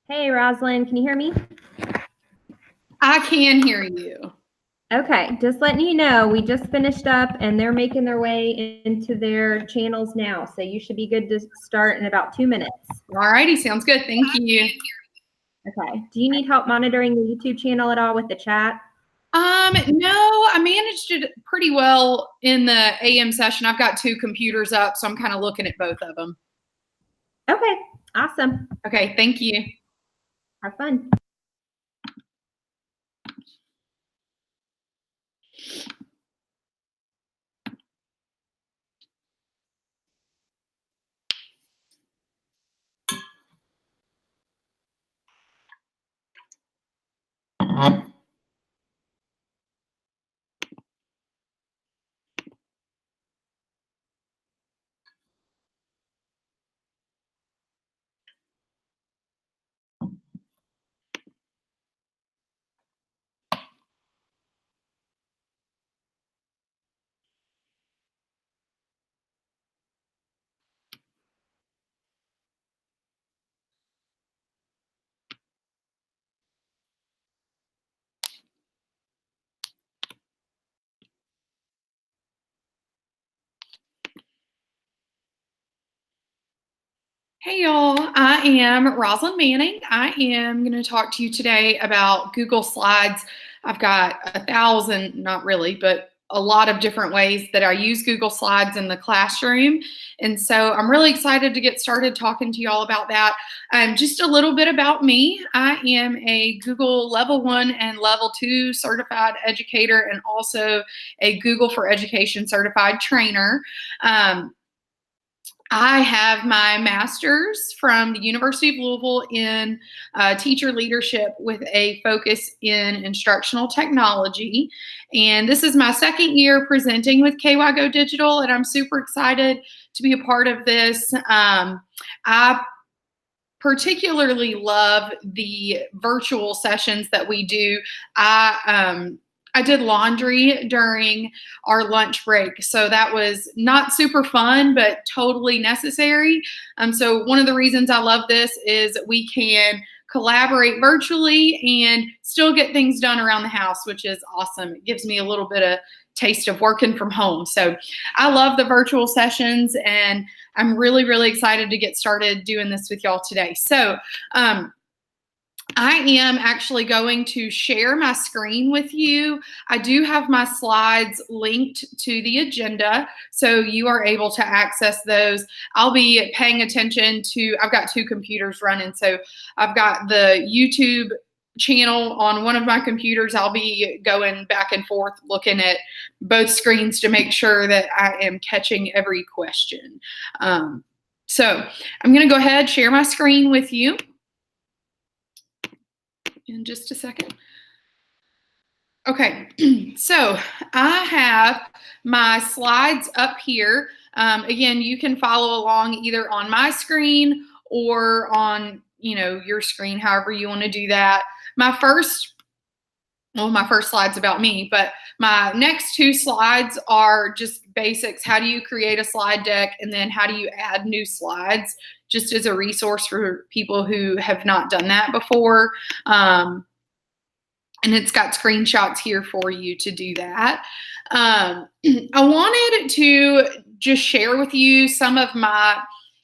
Hey, Rosalind, can you hear me? I can hear you. Okay, just letting you know, we just finished up and they're making their way into their channels now. So you should be good to start in about 2 minutes. All righty, sounds good. Thank you. Okay. Do you need help monitoring the YouTube channel at all with the chat? No, I managed it pretty well in the AM session. I've got two computers up, so I'm kind of looking at both of them. Okay, awesome. Okay, thank you. Have fun. Hey y'all, I am Rosalind Manning. I am going to talk to you today about Google Slides. I've got 1,000, not really, but a lot of different ways that I use Google Slides in the classroom. And so I'm really excited to get started talking to you all about that. Just a little bit about me. I am a Google Level 1 and Level 2 certified educator and also a Google for Education certified trainer. I have my master's from the University of Louisville in teacher leadership with a focus in instructional technology. And this is my second year presenting with KYGO Digital, and I'm super excited to be a part of this. I particularly love the virtual sessions that we do. I did laundry during our lunch break, so that was not super fun, but totally necessary. So one of the reasons I love this is we can collaborate virtually and still get things done around the house, which is awesome. It gives me a little bit of taste of working from home. So I love the virtual sessions, and I'm really, really excited to get started doing this with y'all today. So I am actually going to share my screen with you. I do have my slides linked to the agenda, so you are able to access those. I'll be paying attention to, I've got two computers running, so I've got the YouTube channel on one of my computers. I'll be going back and forth looking at both screens to make sure that I am catching every question. So I'm going to go ahead, share my screen with you in just a second. Okay, so I have my slides up here. Again, you can follow along either on my screen or on your screen, however you want to do that. My first slide's about me, but my next two slides are just basics. How do you create a slide deck? And then how do you add new slides, just as a resource for people who have not done that before. And it's got screenshots here for you to do that. I wanted to just share with you some of my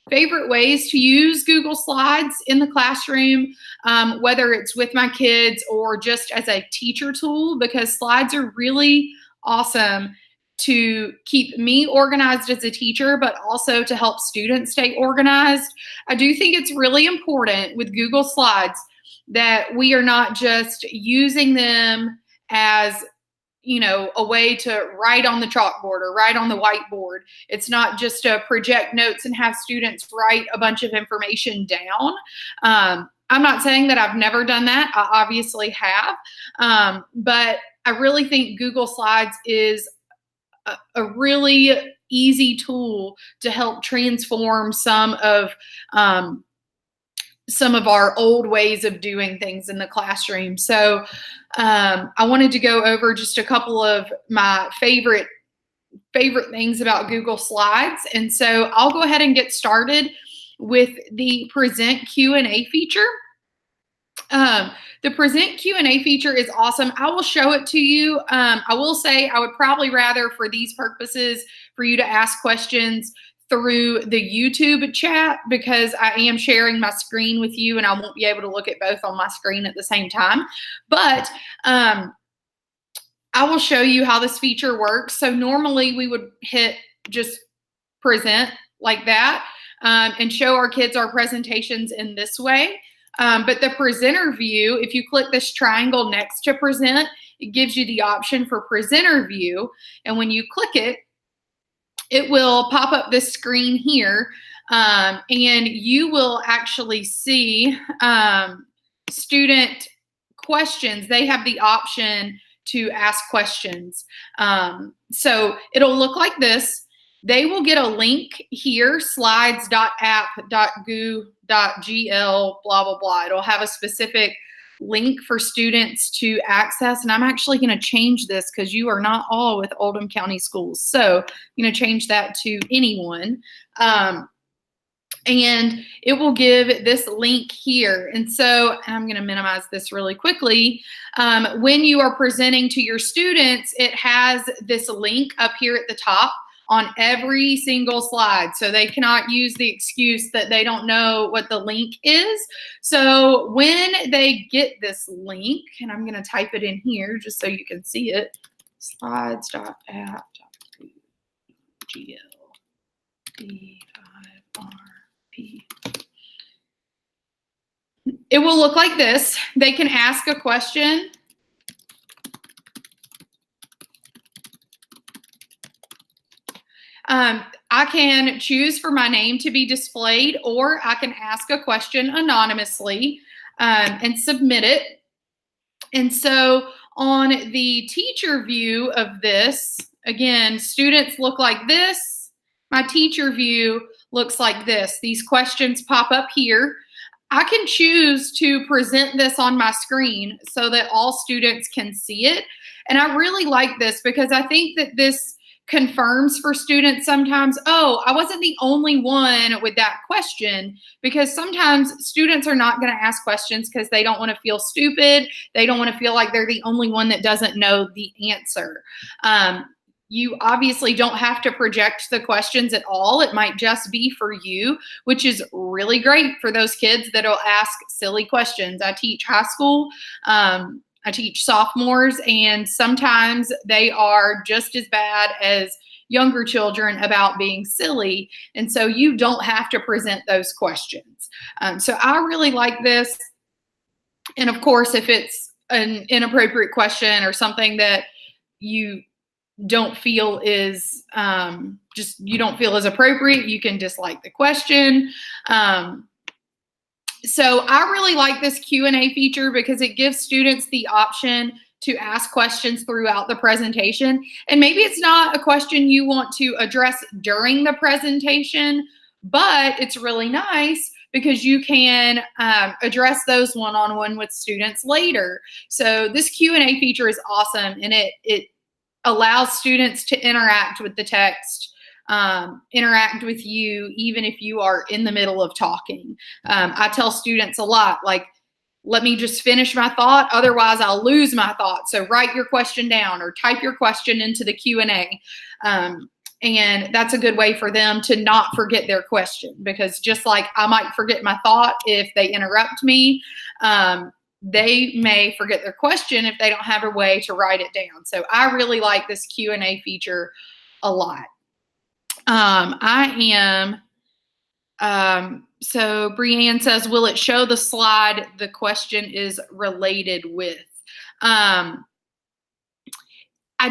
favorite ways to use Google Slides in the classroom, whether it's with my kids or just as a teacher tool, because slides are really awesome to keep me organized as a teacher, but also to help students stay organized. I do think it's really important with Google Slides that we are not just using them as a way to write on the chalkboard or write on the whiteboard. It's not just to project notes and have students write a bunch of information down. I'm not saying that I've never done that. I obviously have. But I really think Google Slides is a really easy tool to help transform some of our old ways of doing things in the classroom. So I wanted to go over just a couple of my favorite things about Google Slides. And so I'll go ahead and get started with the present Q&A feature. The present Q&A feature is awesome. I will show it to you. I will say I would probably rather for these purposes for you to ask questions through the YouTube chat, because I am sharing my screen with you and I won't be able to look at both on my screen at the same time. But I will show you how this feature works. So normally we would hit just present like that and show our kids our presentations in this way. But the presenter view, if you click this triangle next to present, it gives you the option for presenter view. And when you click it, it will pop up this screen here, and you will actually see student questions. They have the option to ask questions. So it'll look like this. They will get a link here, slides.app.goo.gl, blah, blah, blah. It'll have a specific link for students to access. And I'm actually going to change this because you are not all with Oldham County Schools. So I'm going to change that to anyone. And it will give this link here. And so I'm going to minimize this really quickly. When you are presenting to your students, it has this link up here at the top on every single slide. So they cannot use the excuse that they don't know what the link is. So when they get this link, and I'm gonna type it in here just so you can see it, slides.app.gl-B5RP. It will look like this. They can ask a question. I can choose for my name to be displayed, or I can ask a question anonymously and submit it. And so on the teacher view of this, again, students look like this. My teacher view looks like this. These questions pop up here. I can choose to present this on my screen so that all students can see it. And I really like this because I think that this confirms for students sometimes, oh, I wasn't the only one with that question, because sometimes students are not going to ask questions because they don't want to feel stupid. They don't want to feel like they're the only one that doesn't know the answer. You obviously don't have to project the questions at all. It might just be for you, which is really great for those kids that'll ask silly questions. I teach high school. I teach sophomores, and sometimes they are just as bad as younger children about being silly. And so you don't have to present those questions. So I really like this. And of course, if it's an inappropriate question or something that you don't feel is you don't feel is appropriate, you can dislike the question. So I really like this Q&A feature because it gives students the option to ask questions throughout the presentation. And maybe it's not a question you want to address during the presentation, but it's really nice because you can address those one-on-one with students later. So this Q&A feature is awesome, and it allows students to interact with the text, interact with you, even if you are in the middle of talking. I tell students a lot, like, let me just finish my thought, otherwise I'll lose my thought. So write your question down or type your question into the Q&A. And that's a good way for them to not forget their question, because just like I might forget my thought if they interrupt me, they may forget their question if they don't have a way to write it down. So I really like this Q&A feature a lot. So Brianne says, will it show the slide the question is related with? I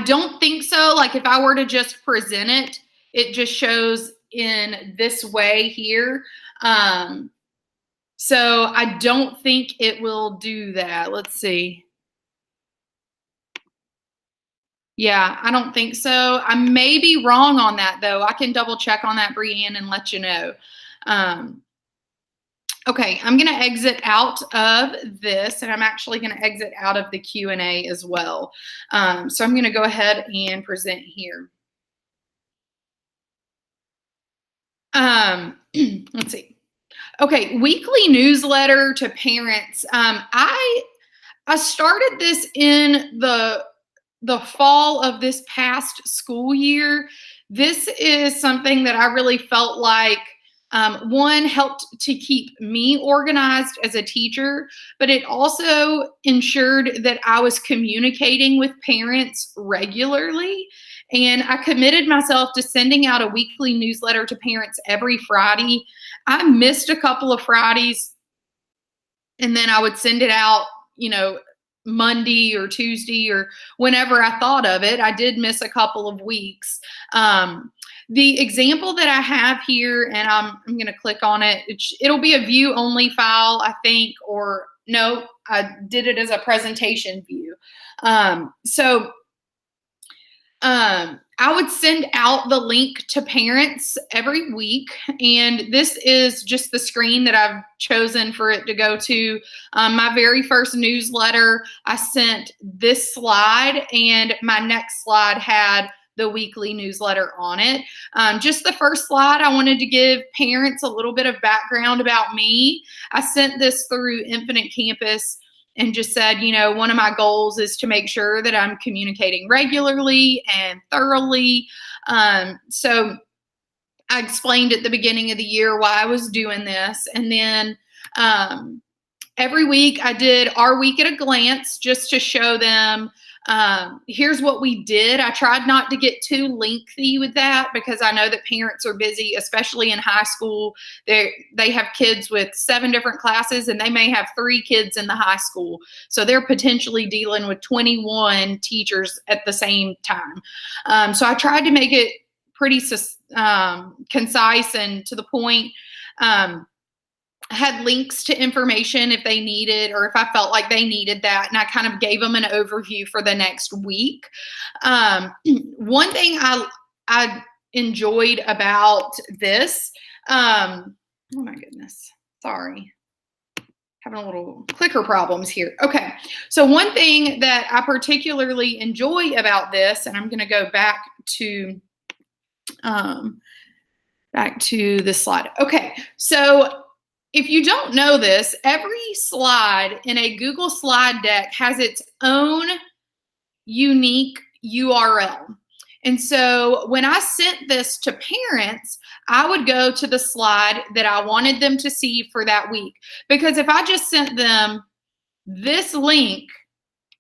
don't think so. Like if I were to just present it, it just shows in this way here. So I don't think it will do that. Let's see. Yeah, I don't think so. I may be wrong on that, though. I can double check on that, Brianne, and let you know. Okay, I'm going to exit out of this, and I'm actually going to exit out of the Q&A as well. So I'm going to go ahead and present here. Let's see. Okay, weekly newsletter to parents. I started this in the fall of this past school year. This is something that I really felt like one helped to keep me organized as a teacher, but it also ensured that I was communicating with parents regularly. And I committed myself to sending out a weekly newsletter to parents every Friday. I missed a couple of Fridays, and then I would send it out, Monday or Tuesday or whenever I thought of it. I did miss a couple of weeks. The example that I have here, and I'm going to click on it. It'll be a view only file, I think, or no, I did it as a presentation view. I would send out the link to parents every week, and this is just the screen that I've chosen for it to go to. My very first newsletter, I sent this slide, and my next slide had the weekly newsletter on it. Just the first slide, I wanted to give parents a little bit of background about me. I sent this through Infinite Campus and just said, one of my goals is to make sure that I'm communicating regularly and thoroughly. So I explained at the beginning of the year why I was doing this. And then every week I did our week at a glance, just to show them, here's what we did. I tried not to get too lengthy with that because I know that parents are busy, especially in high school. They have kids with 7 different classes, and they may have 3 kids in the high school. So they're potentially dealing with 21 teachers at the same time. So I tried to make it pretty concise and to the point. Had links to information if they needed, or if I felt like they needed that. And I kind of gave them an overview for the next week. One thing I enjoyed about this, oh my goodness, sorry. Having a little clicker problems here. Okay. So one thing that I particularly enjoy about this, and I'm going to go back to this slide. Okay. So if you don't know this, every slide in a Google slide deck has its own unique URL. And so when I sent this to parents, I would go to the slide that I wanted them to see for that week. Because if I just sent them this link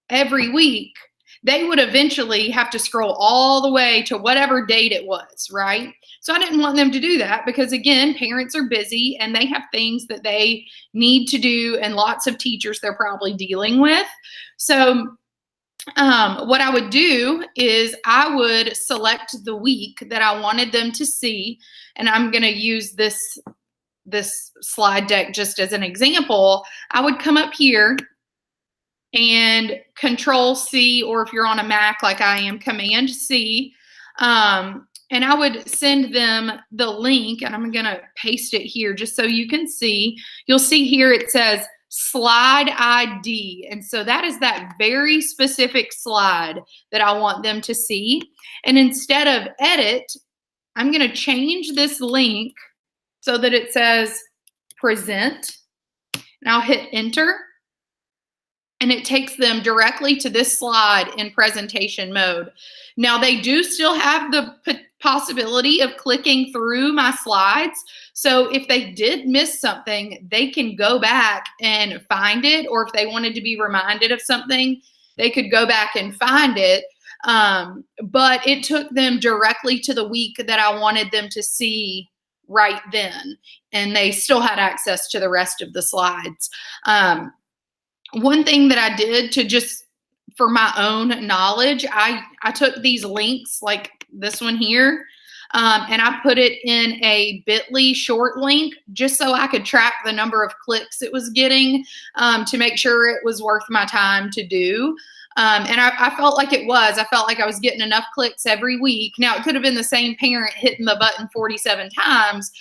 every week, they would eventually have to scroll all the way to whatever date it was, right? So I didn't want them to do that because, again, parents are busy and they have things that they need to do, and lots of teachers they're probably dealing with. So what I would do is I would select the week that I wanted them to see, and I'm going to use this slide deck just as an example. I would come up here and Control C, or if you're on a Mac like I am, Command C, and I would send them the link, and I'm going to paste it here just so you can see. You'll see here it says slide ID, and so that is that very specific slide that I want them to see. And instead of edit, I'm going to change this link so that it says present, and I'll hit enter. And it takes them directly to this slide in presentation mode. Now, they do still have the possibility of clicking through my slides. So if they did miss something, they can go back and find it. Or if they wanted to be reminded of something, they could go back and find it. But it took them directly to the week that I wanted them to see right then. And they still had access to the rest of the slides. One thing that I did to just for my own knowledge, I took these links like this one here, and I put it in a bit.ly short link just so I could track the number of clicks it was getting to make sure it was worth my time to do. And I felt like it was. I felt like I was getting enough clicks every week. Now, it could have been the same parent hitting the button 47 times.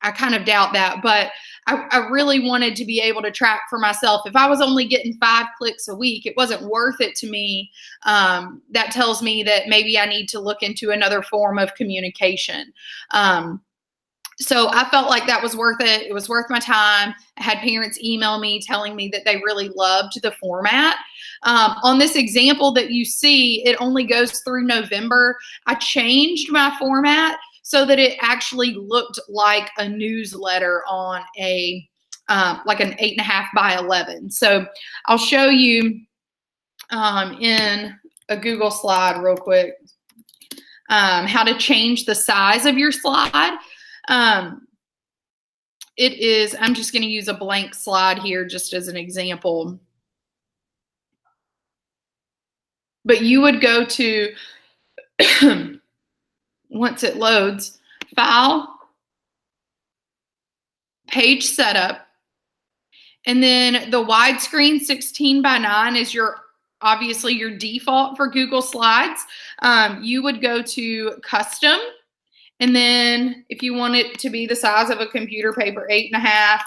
I kind of doubt that, but I really wanted to be able to track for myself. If I was only getting 5 clicks a week, it wasn't worth it to me. That tells me that maybe I need to look into another form of communication. So I felt like that was worth it. It was worth my time. I had parents email me telling me that they really loved the format. On this example that you see, it only goes through November. I changed my format so that it actually looked like a newsletter on a like an 8.5 by 11. So I'll show you in a Google slide real quick how to change the size of your slide. It is, I'm just going to use a blank slide here just as an example. But you would go to, once it loads, File, Page Setup, and then the widescreen 16 by 9 is obviously your default for Google Slides. You would go to Custom, and then if you want it to be the size of a computer paper, 8.5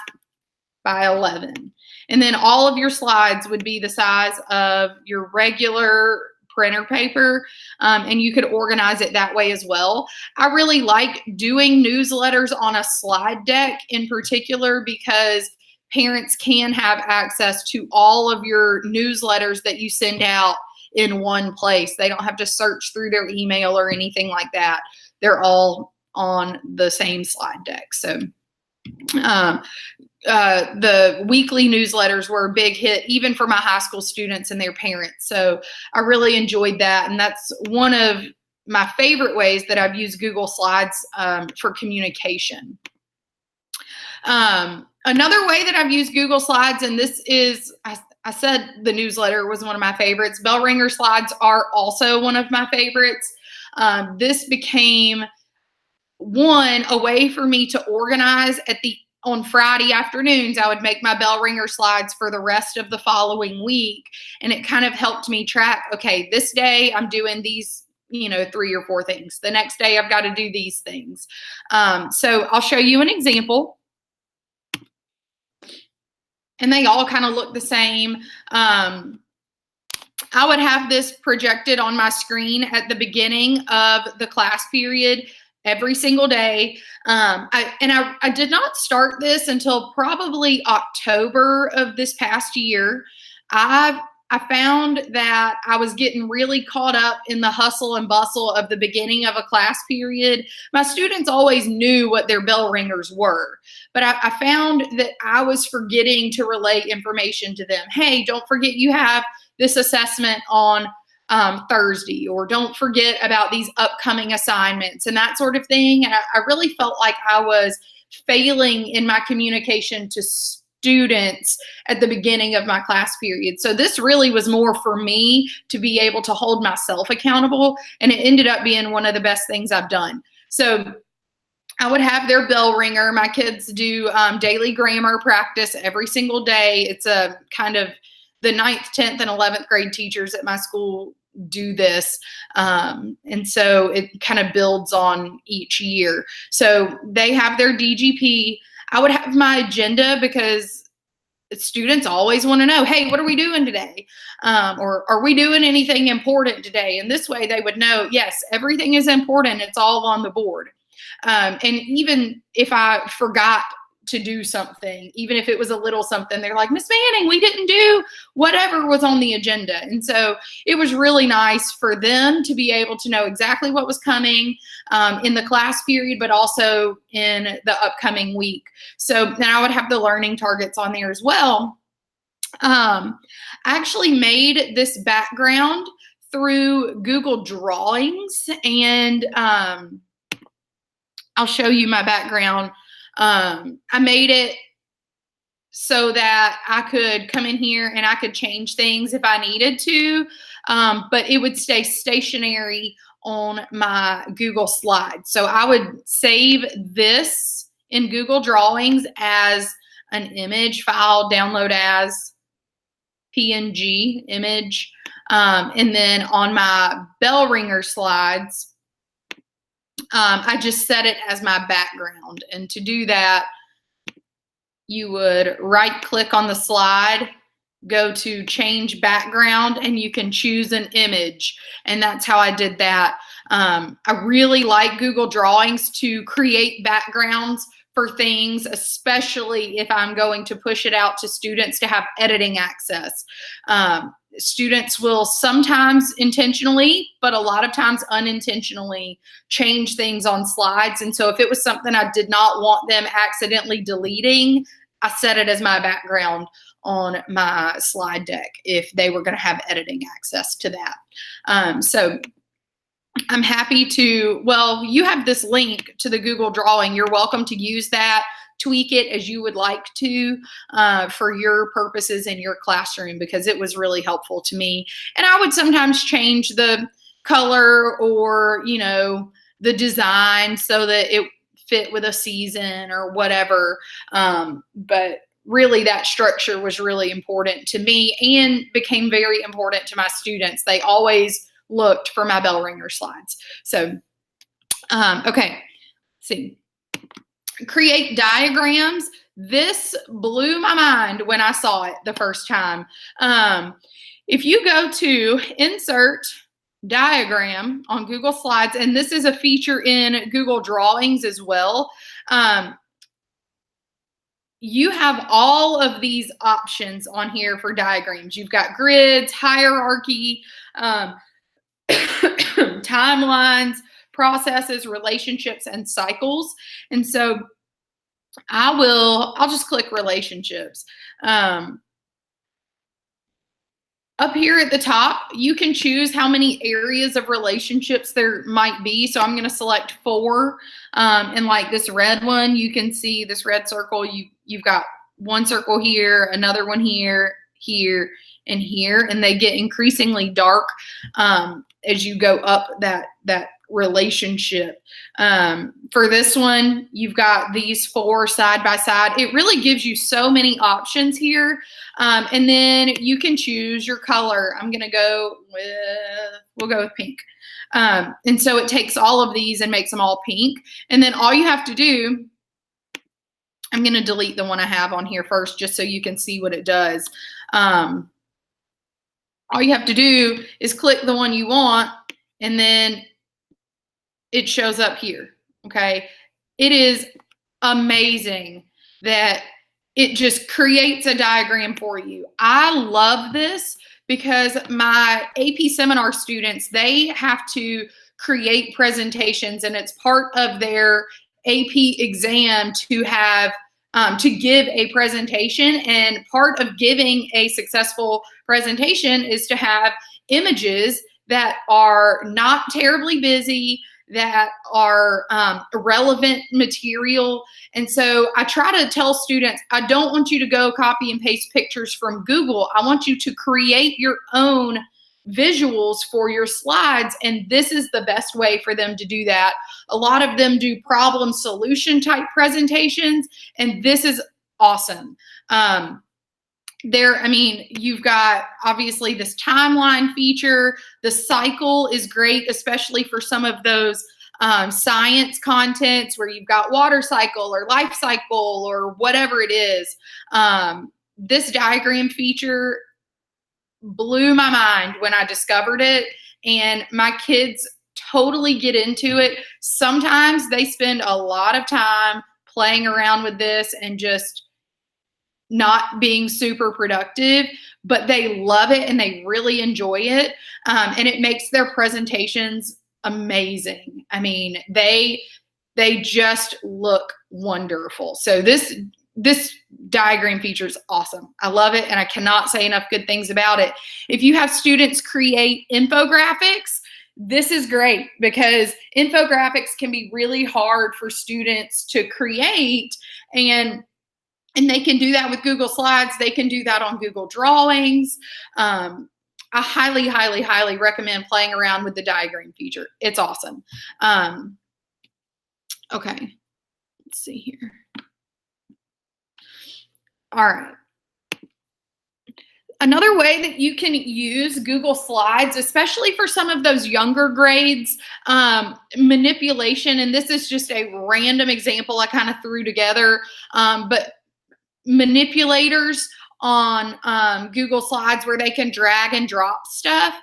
by 11. And then all of your slides would be the size of your regular printer paper, and you could organize it that way as well. I really like doing newsletters on a slide deck in particular because parents can have access to all of your newsletters that you send out in one place. They don't have to search through their email or anything like that. They're all on the same slide deck. So the weekly newsletters were a big hit, even for my high school students and their parents. So I really enjoyed that. And that's one of my favorite ways that I've used Google Slides for communication. Another way that I've used Google Slides, and this is, I said the newsletter was one of my favorites. Bell ringer slides are also one of my favorites. This became a way for me to organize on Friday afternoons. I would make my bell ringer slides for the rest of the following week. And it kind of helped me track, okay, this day I'm doing these, 3 or 4 things. The next day I've got to do these things. So I'll show you an example. And they all kind of look the same. I would have this projected on my screen at the beginning of the class period every single day. I did not start this until probably October of this past year. I found that I was getting really caught up in the hustle and bustle of the beginning of a class period. My students always knew what their bell ringers were, but I found that I was forgetting to relay information to them. Hey, don't forget you have this assessment on Thursday, or don't forget about these upcoming assignments and that sort of thing. And I really felt like I was failing in my communication to students at the beginning of my class period. So this really was more for me to be able to hold myself accountable, and it ended up being one of the best things I've done. So I would have their bell ringer. My kids do daily grammar practice every single day. It's a kind of the 9th, 10th, and 11th grade teachers at my school do this. And so it kind of builds on each year. So they have their DGP. I would have my agenda because students always want to know, hey, what are we doing today? Or are we doing anything important today? And this way they would know, yes, everything is important. It's all on the board. And even if I forgot to do something, even if it was a little something, they're like, Miss Manning, we didn't do whatever was on the agenda. And so it was really nice for them to be able to know exactly what was coming in the class period, but also in the upcoming week. So now I would have the learning targets on there as well. I actually made this background through Google Drawings, and I'll show you my background. I made it so that I could come in here and I could change things if I needed to, but it would stay stationary on my Google Slides. So I would save this in Google Drawings as an image file, download as PNG image, and then on my bell ringer slides, I just set it as my background. And to do that, you would right click on the slide, go to change background, and you can choose an image. And that's how I did that. I really like Google Drawings to create backgrounds for things, especially if I'm going to push it out to students to have editing access. Students will sometimes intentionally, but a lot of times unintentionally change things on slides. And so if it was something I did not want them accidentally deleting, I set it as my background on my slide deck if they were going to have editing access to that. So I'm happy to, well, you have this link to the Google Drawing. You're welcome to use that, tweak it as you would like to for your purposes in your classroom, because it was really helpful to me. And I would sometimes change the color or, you know, the design so that it fit with a season or whatever. But really that structure was really important to me and became very important to my students. They always looked for my bell ringer slides. So, okay, let's see. Create diagrams. This blew my mind when I saw it the first time. If you go to Insert Diagram on Google Slides, and this is a feature in Google Drawings as well, you have all of these options on here for diagrams. You've got grids, hierarchy, timelines, processes, relationships, and cycles. And so I'll just click relationships. Up here at the top, you can choose how many areas of relationships there might be. So I'm going to select 4. And like this red one, you can see this red circle. You've got one circle here, another one here, here, and here, and they get increasingly dark as you go up that relationship. For this one, you've got these 4 side by side. It really gives you so many options here. And then you can choose your color. I'm going to go with, we'll go with pink. And so it takes all of these and makes them all pink. And then all you have to do, I'm going to delete the one I have on here first, just so you can see what it does. All you have to do is click the one you want, and then it shows up here, okay? It is amazing that it just creates a diagram for you. I love this because my AP seminar students, they have to create presentations, and it's part of their AP exam to have to give a presentation. And part of giving a successful presentation is to have images that are not terribly busy, that are relevant material. And so I try to tell students, I don't want you to go copy and paste pictures from Google. I want you to create your own visuals for your slides, and this is the best way for them to do that. A lot of them do problem solution type presentations, and this is awesome. You've got obviously this timeline feature. The cycle is great, especially for some of those science contents where you've got water cycle or life cycle or whatever it is. This diagram feature blew my mind when I discovered it, and my kids totally get into it. Sometimes they spend a lot of time playing around with this and just not being super productive, but they love it and they really enjoy it. And it makes their presentations amazing. I mean, they just look wonderful. So this diagram feature is awesome. I love it, and I cannot say enough good things about it. If you have students create infographics, this is great because infographics can be really hard for students to create, and they can do that with Google Slides. They can do that on Google Drawings. I highly, highly, highly recommend playing around with the diagram feature. It's awesome. Okay, let's see here. All right. Another way that you can use Google Slides, especially for some of those younger grades, manipulation, and this is just a random example I kind of threw together, but manipulators on Google Slides where they can drag and drop stuff.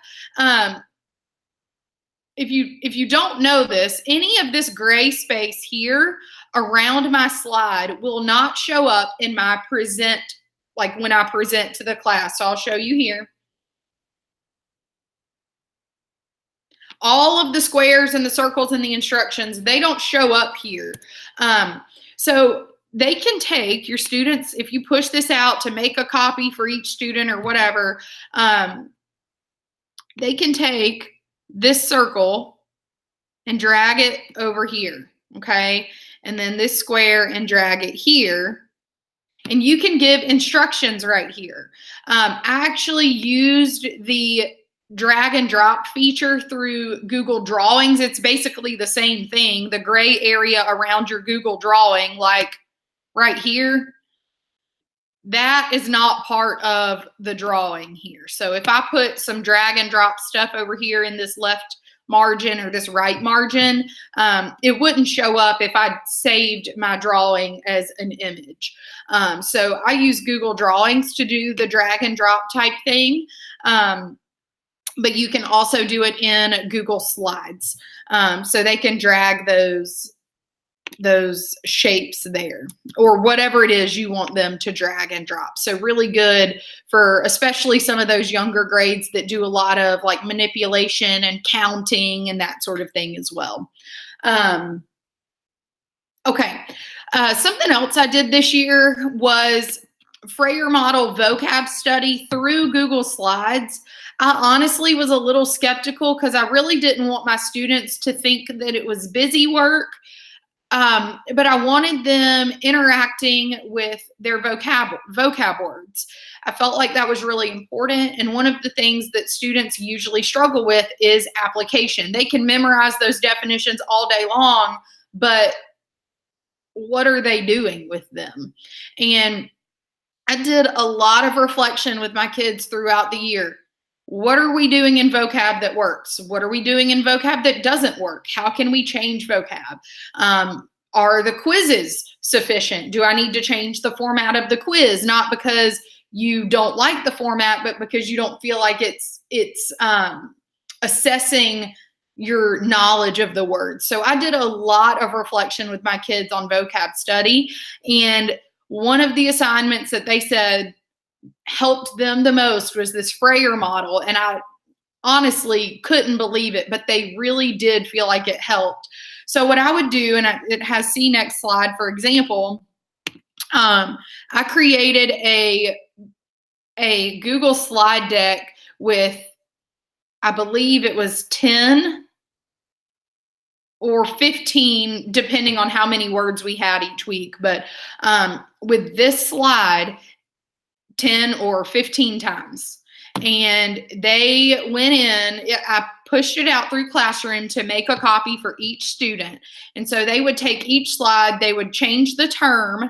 if you don't know this, any of this gray space here around my slide will not show up in my present, like when I present to the class. So I'll show you here. All of the squares and the circles and the instructions, they don't show up here. So they can take, your students, if you push this out to make a copy for each student or whatever, they can take this circle and drag it over here, okay? And then this square and drag it here. And you can give instructions right here. I actually used the drag and drop feature through Google Drawings. It's basically the same thing. The gray area around your Google drawing, like right here, that is not part of the drawing here. So if I put some drag and drop stuff over here in this left margin or this right margin, it wouldn't show up if I saved my drawing as an image. So I use Google Drawings to do the drag and drop type thing. But you can also do it in Google Slides. So they can drag those shapes there, or whatever it is you want them to drag and drop. So really good for especially some of those younger grades that do a lot of like manipulation and counting and that sort of thing as well. Okay, something else I did this year was Frayer Model vocab study through Google Slides. I honestly was a little skeptical because I really didn't want my students to think that it was busy work. But I wanted them interacting with their vocab words. I felt like that was really important. And one of the things that students usually struggle with is application. They can memorize those definitions all day long, but what are they doing with them? And I did a lot of reflection with my kids throughout the year. What are we doing in vocab that works? What are we doing in vocab that doesn't work? How can we change vocab? Are the quizzes sufficient? Do I need to change the format of the quiz? Not because you don't like the format, but because you don't feel like it's assessing your knowledge of the words. So I did a lot of reflection with my kids on vocab study. And one of the assignments that they said helped them the most was this Frayer model. And I honestly couldn't believe it, but they really did feel like it helped. So what I would do, and it has see next slide, for example, I created a Google slide deck with, I believe it was 10 or 15, depending on how many words we had each week. But with this slide, 10 or 15 times. And they went in, I pushed it out through Classroom to make a copy for each student. And so they would take each slide, they would change the term.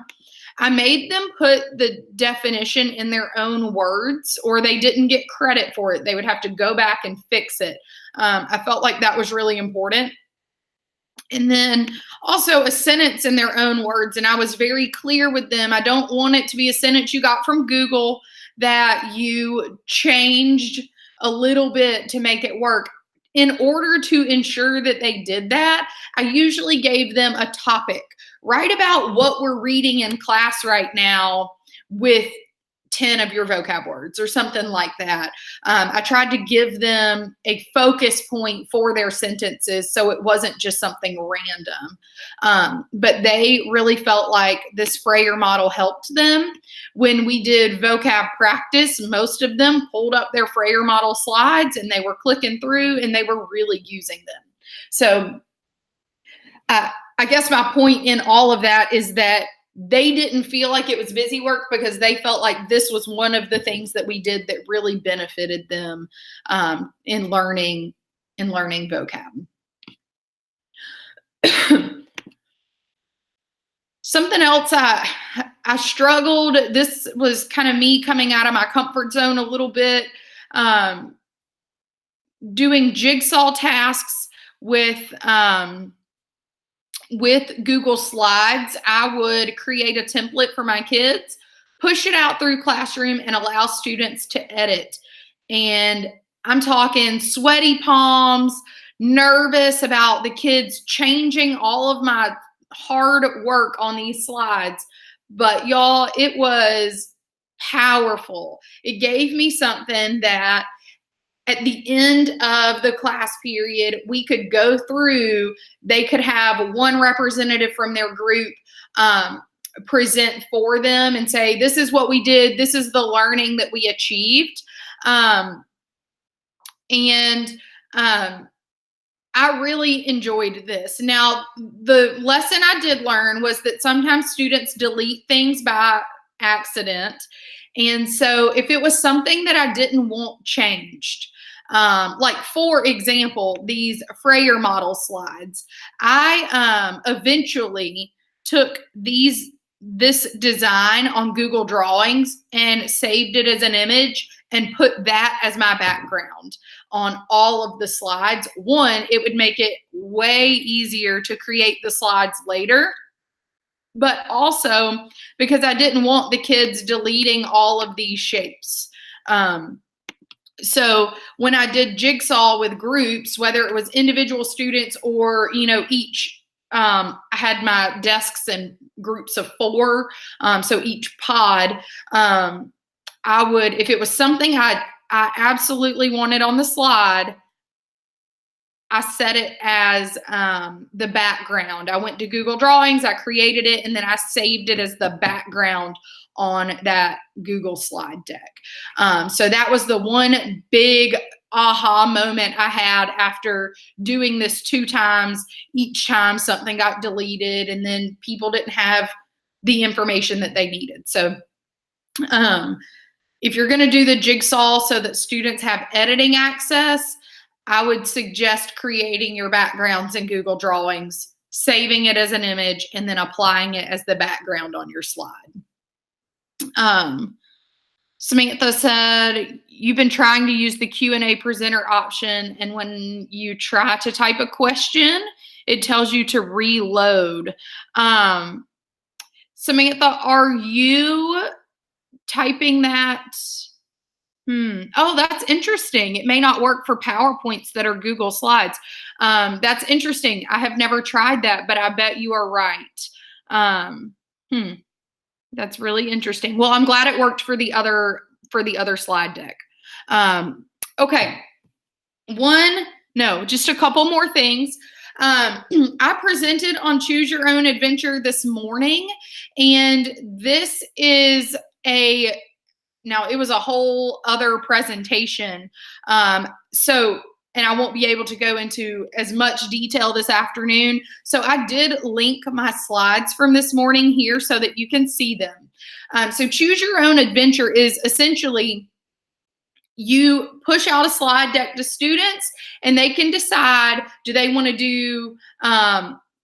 I made them put the definition in their own words, or they didn't get credit for it. They would have to go back and fix it. I felt like that was really important. And then also a sentence in their own words. And I was very clear with them. I don't want it to be a sentence you got from Google that you changed a little bit to make it work. In order to ensure that they did that, I usually gave them a topic. Write about what we're reading in class right now with 10 of your vocab words or something like that. I tried to give them a focus point for their sentences so it wasn't just something random. But they really felt like this Frayer model helped them. When we did vocab practice, most of them pulled up their Frayer model slides and they were clicking through and they were really using them. So I guess my point in all of that is that they didn't feel like it was busy work because they felt like this was one of the things that we did that really benefited them in learning vocab. Something else I struggled, this was kind of me coming out of my comfort zone a little bit, doing jigsaw tasks with Google Slides. I would create a template for my kids, push it out through Classroom, and allow students to edit. And I'm talking sweaty palms, nervous about the kids changing all of my hard work on these slides. But y'all, it was powerful. It gave me something that at the end of the class period, we could go through, they could have one representative from their group present for them and say, this is what we did, this is the learning that we achieved. I really enjoyed this. Now, the lesson I did learn was that sometimes students delete things by accident. And so if it was something that I didn't want changed, like for example, these Frayer model slides, I eventually took this design on Google Drawings and saved it as an image and put that as my background on all of the slides. One, it would make it way easier to create the slides later, but also because I didn't want the kids deleting all of these shapes. So when I did Jigsaw with groups, whether it was individual students or, each, I had my desks in groups of 4, so each pod, I would, if it was something I absolutely wanted on the slide, I set it as the background. I went to Google Drawings, I created it, and then I saved it as the background on that Google slide deck. So that was the one big aha moment I had after doing this 2 times. Each time something got deleted and then people didn't have the information that they needed. So if you're going to do the Jigsaw so that students have editing access, I would suggest creating your backgrounds in Google Drawings, saving it as an image, and then applying it as the background on your slide. Samantha said, you've been trying to use the Q&A presenter option, and when you try to type a question, it tells you to reload. Samantha, are you typing that? Oh, that's interesting. It may not work for PowerPoints that are Google Slides. That's interesting. I have never tried that, but I bet you are right. That's really interesting. Well, I'm glad it worked for the other slide deck. Okay. Just a couple more things. I presented on Choose Your Own Adventure this morning, and this is now it was a whole other presentation. And I won't be able to go into as much detail this afternoon. So I did link my slides from this morning here so that you can see them. So Choose Your Own Adventure is essentially you push out a slide deck to students and they can decide, do they want to do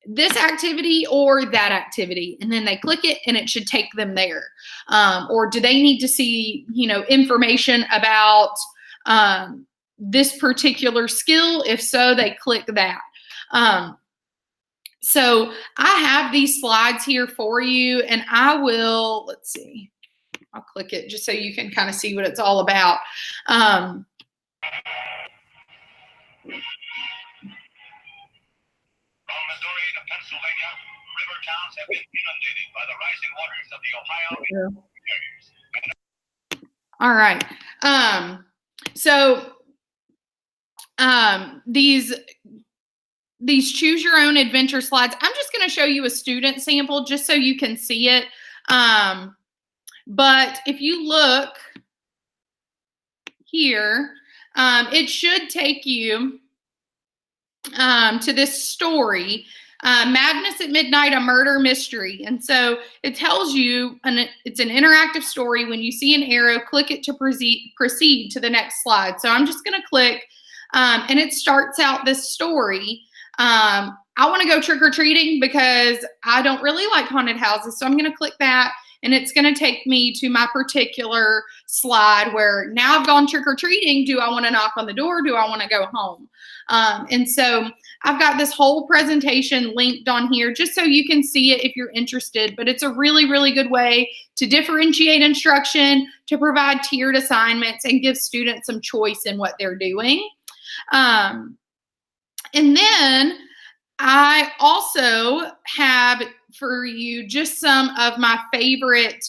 this activity or that activity? And then they click it and it should take them there. Or do they need to see, information about this particular skill? If so, they click that. So I have these slides here for you, and I will, let's see, I'll click it just so you can kind of see what it's all about. On Missouri to Pennsylvania, river towns have been inundated by the rising waters of the Ohio. All right. These Choose Your Own Adventure slides, I'm just going to show you a student sample just so you can see it. But if you look here, it should take you to this story, Madness at Midnight, a Murder Mystery. And so it tells you, and it's an interactive story. When you see an arrow, click it to proceed to the next slide. So I'm just going to click, and it starts out this story. I want to go trick-or-treating because I don't really like haunted houses. So I'm going to click that, and it's going to take me to my particular slide where now I've gone trick-or-treating. Do I want to knock on the door? Do I want to go home? And so I've got this whole presentation linked on here just so you can see it if you're interested. But it's a really, really good way to differentiate instruction, to provide tiered assignments, and give students some choice in what they're doing. And then I also have for you just some of my favorite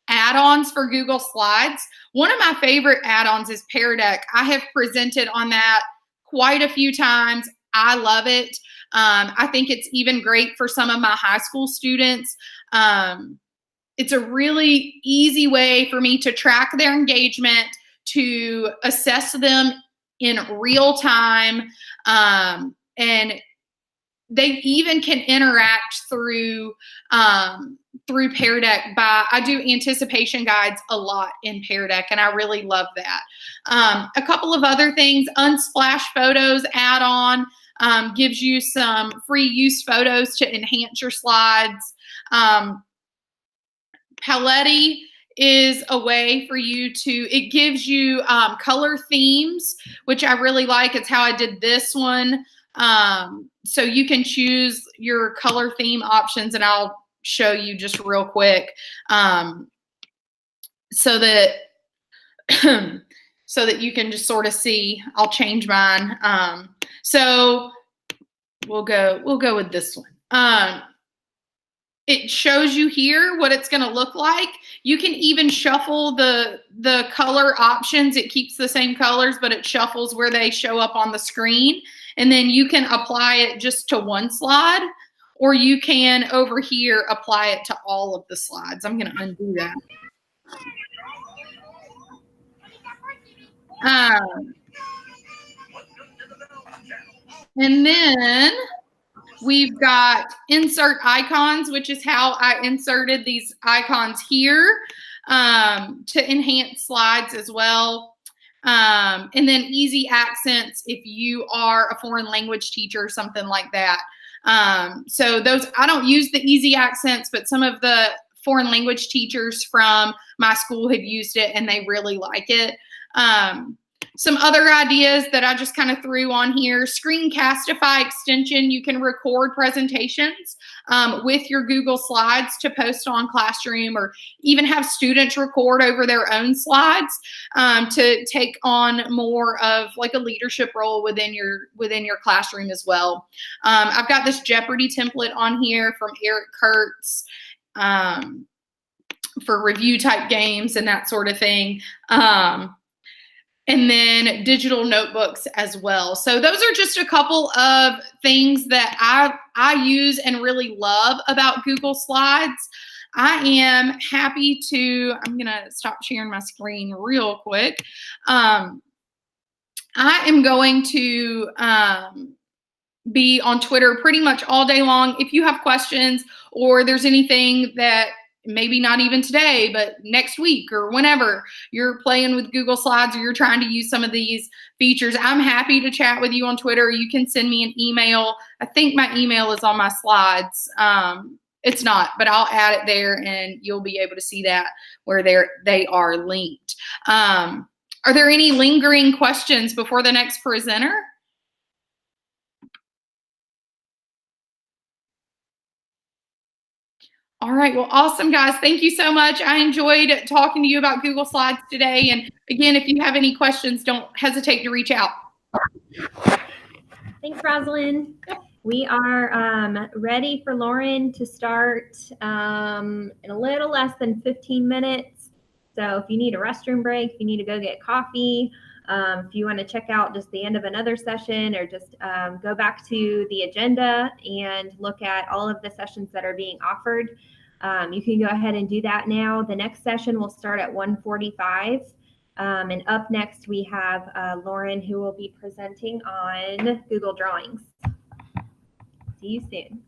add-ons for Google Slides. One of my favorite add-ons is Pear Deck. I have presented on that quite a few times. I love it. I think it's even great for some of my high school students. It's a really easy way for me to track their engagement, to assess them in real time, and they even can interact through Pear Deck. I do anticipation guides a lot in Pear Deck, and I really love that. A couple of other things: Unsplash Photos add-on gives you some free use photos to enhance your slides. Paletti is a way for you to, it gives you color themes, which I really like. It's how I did this one. So you can choose your color theme options, and I'll show you just real quick so that so that you can just sort of see. I'll change mine. So we'll go with this one. It shows you here what it's going to look like. You can even shuffle the color options. It keeps the same colors, but it shuffles where they show up on the screen. And then you can apply it just to one slide, or you can over here apply it to all of the slides. I'm going to undo that. And then we've got insert icons, which is how I inserted these icons here to enhance slides as well. And then easy accents if you are a foreign language teacher or something like that. So those, I don't use the easy accents, but some of the foreign language teachers from my school have used it and they really like it. Some other ideas that I just kind of threw on here: Screencastify extension. You can record presentations with your Google Slides to post on Classroom, or even have students record over their own slides to take on more of like a leadership role within your classroom as well. I've got this Jeopardy template on here from Eric Kurtz for review type games and that sort of thing. And then digital notebooks as well. So those are just a couple of things that I use and really love about Google Slides. I am happy to, I'm gonna stop sharing my screen real quick. I am going to be on Twitter pretty much all day long. If you have questions, or there's anything that maybe not even today, but next week or whenever you're playing with Google Slides or you're trying to use some of these features, I'm happy to chat with you on Twitter. You can send me an email. I think my email is on my slides. It's not, but I'll add it there and you'll be able to see that where they are linked. Are there any lingering questions before the next presenter? All right, well, awesome, guys. Thank you so much. I enjoyed talking to you about Google Slides today. And again, if you have any questions, don't hesitate to reach out. Thanks, Rosalind. We are ready for Lauren to start in a little less than 15 minutes. So if you need a restroom break, if you need to go get coffee, if you want to check out just the end of another session, or just go back to the agenda and look at all of the sessions that are being offered, you can go ahead and do that now. The next session will start at 1:45. And up next, we have Lauren, who will be presenting on Google Drawings. See you soon.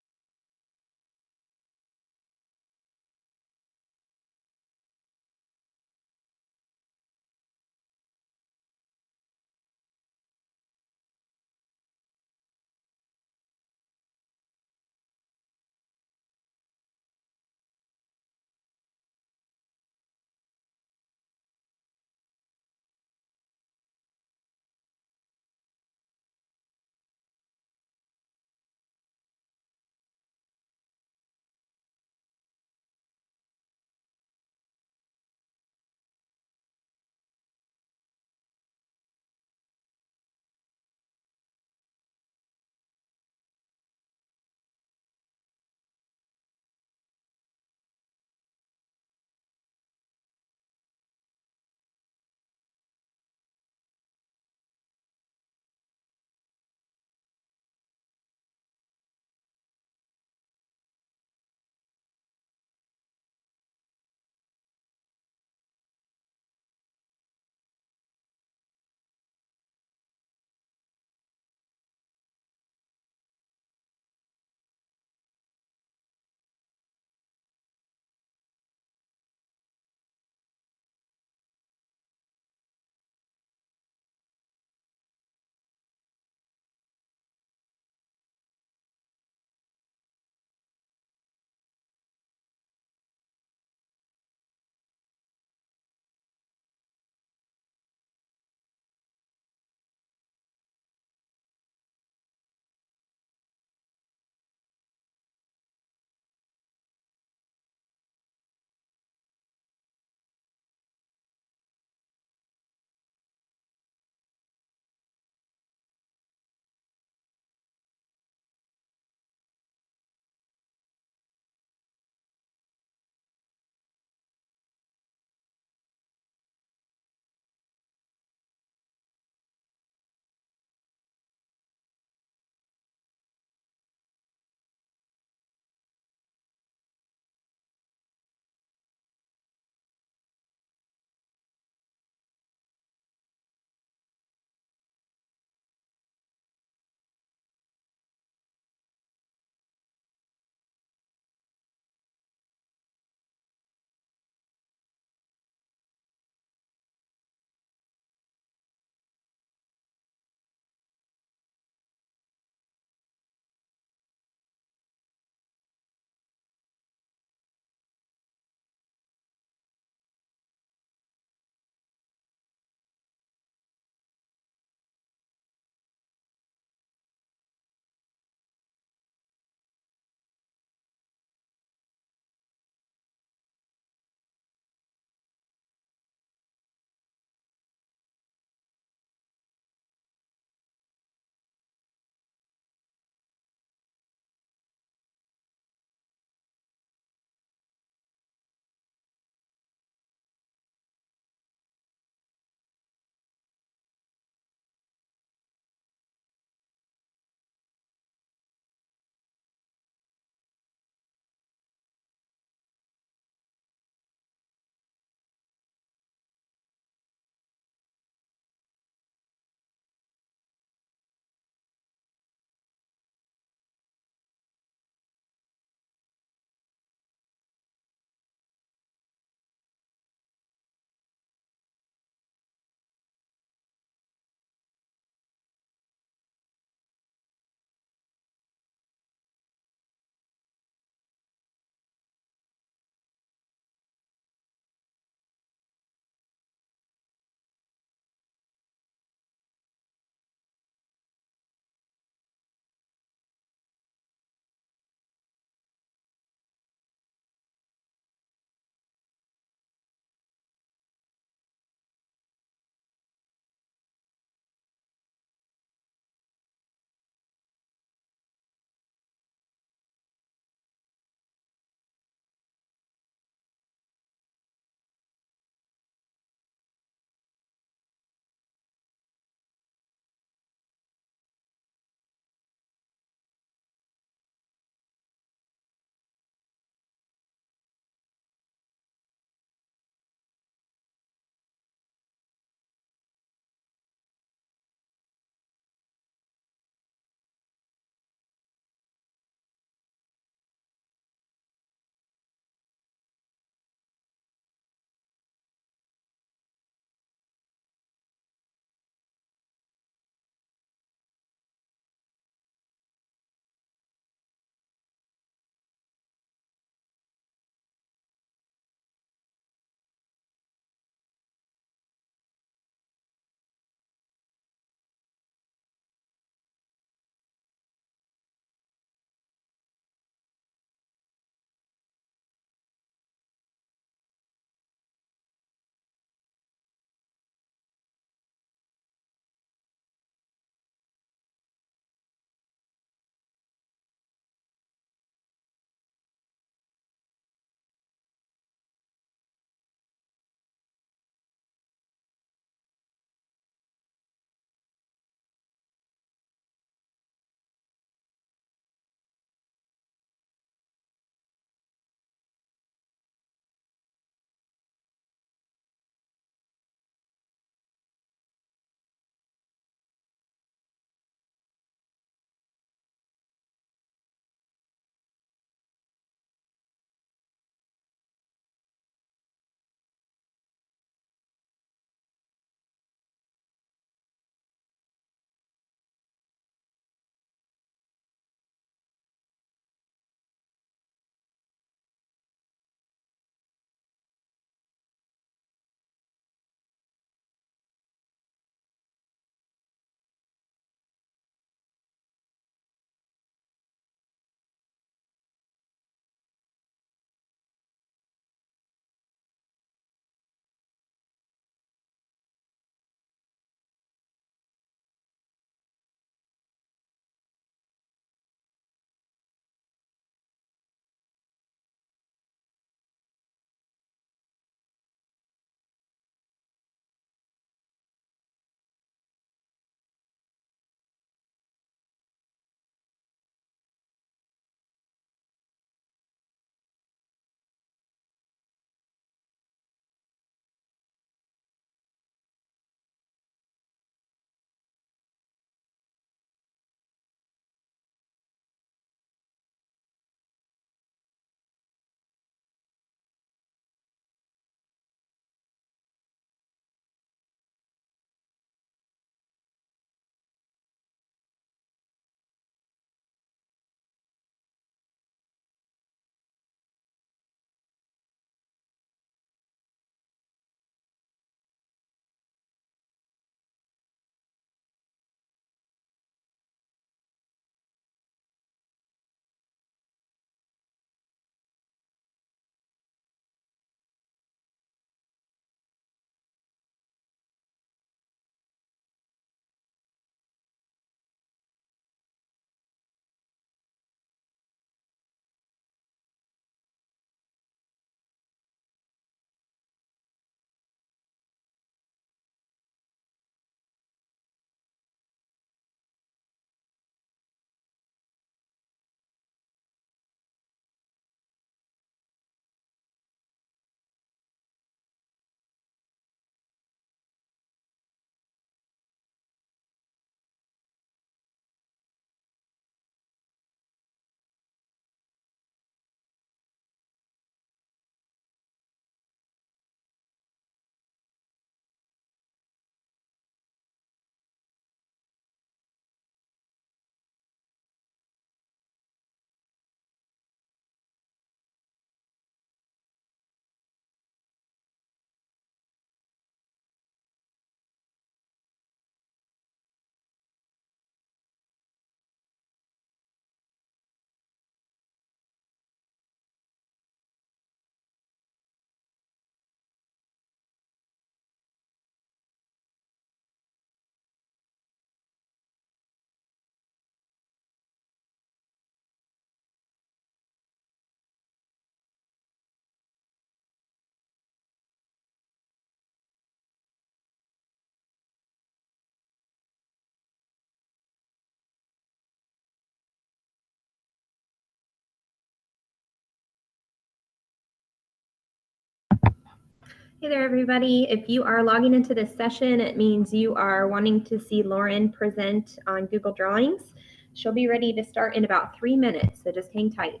Hey there, everybody. If you are logging into this session, it means you are wanting to see Lauren present on Google Drawings. She'll be ready to start in about 3 minutes, so just hang tight.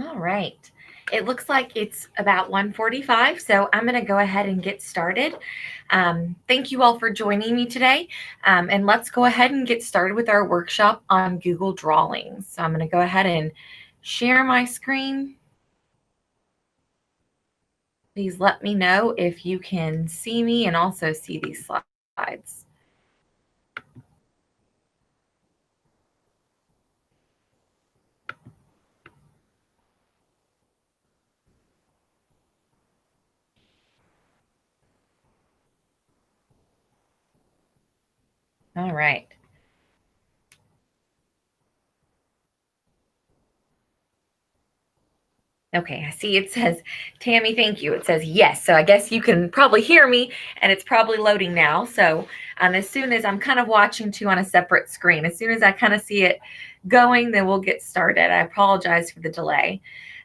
All right. It looks like it's about 1:45, so I'm going to go ahead and get started. Thank you all for joining me today, and let's go ahead and get started with our workshop on Google Drawings. So I'm going to go ahead and share my screen. Please let me know if you can see me and also see these slides. All right. Okay, I see it says, Tammy, thank you. It says yes. So I guess you can probably hear me and it's probably loading now. So as soon as I'm kind of watching too on a separate screen, as soon as I kind of see it going, then we'll get started. I apologize for the delay.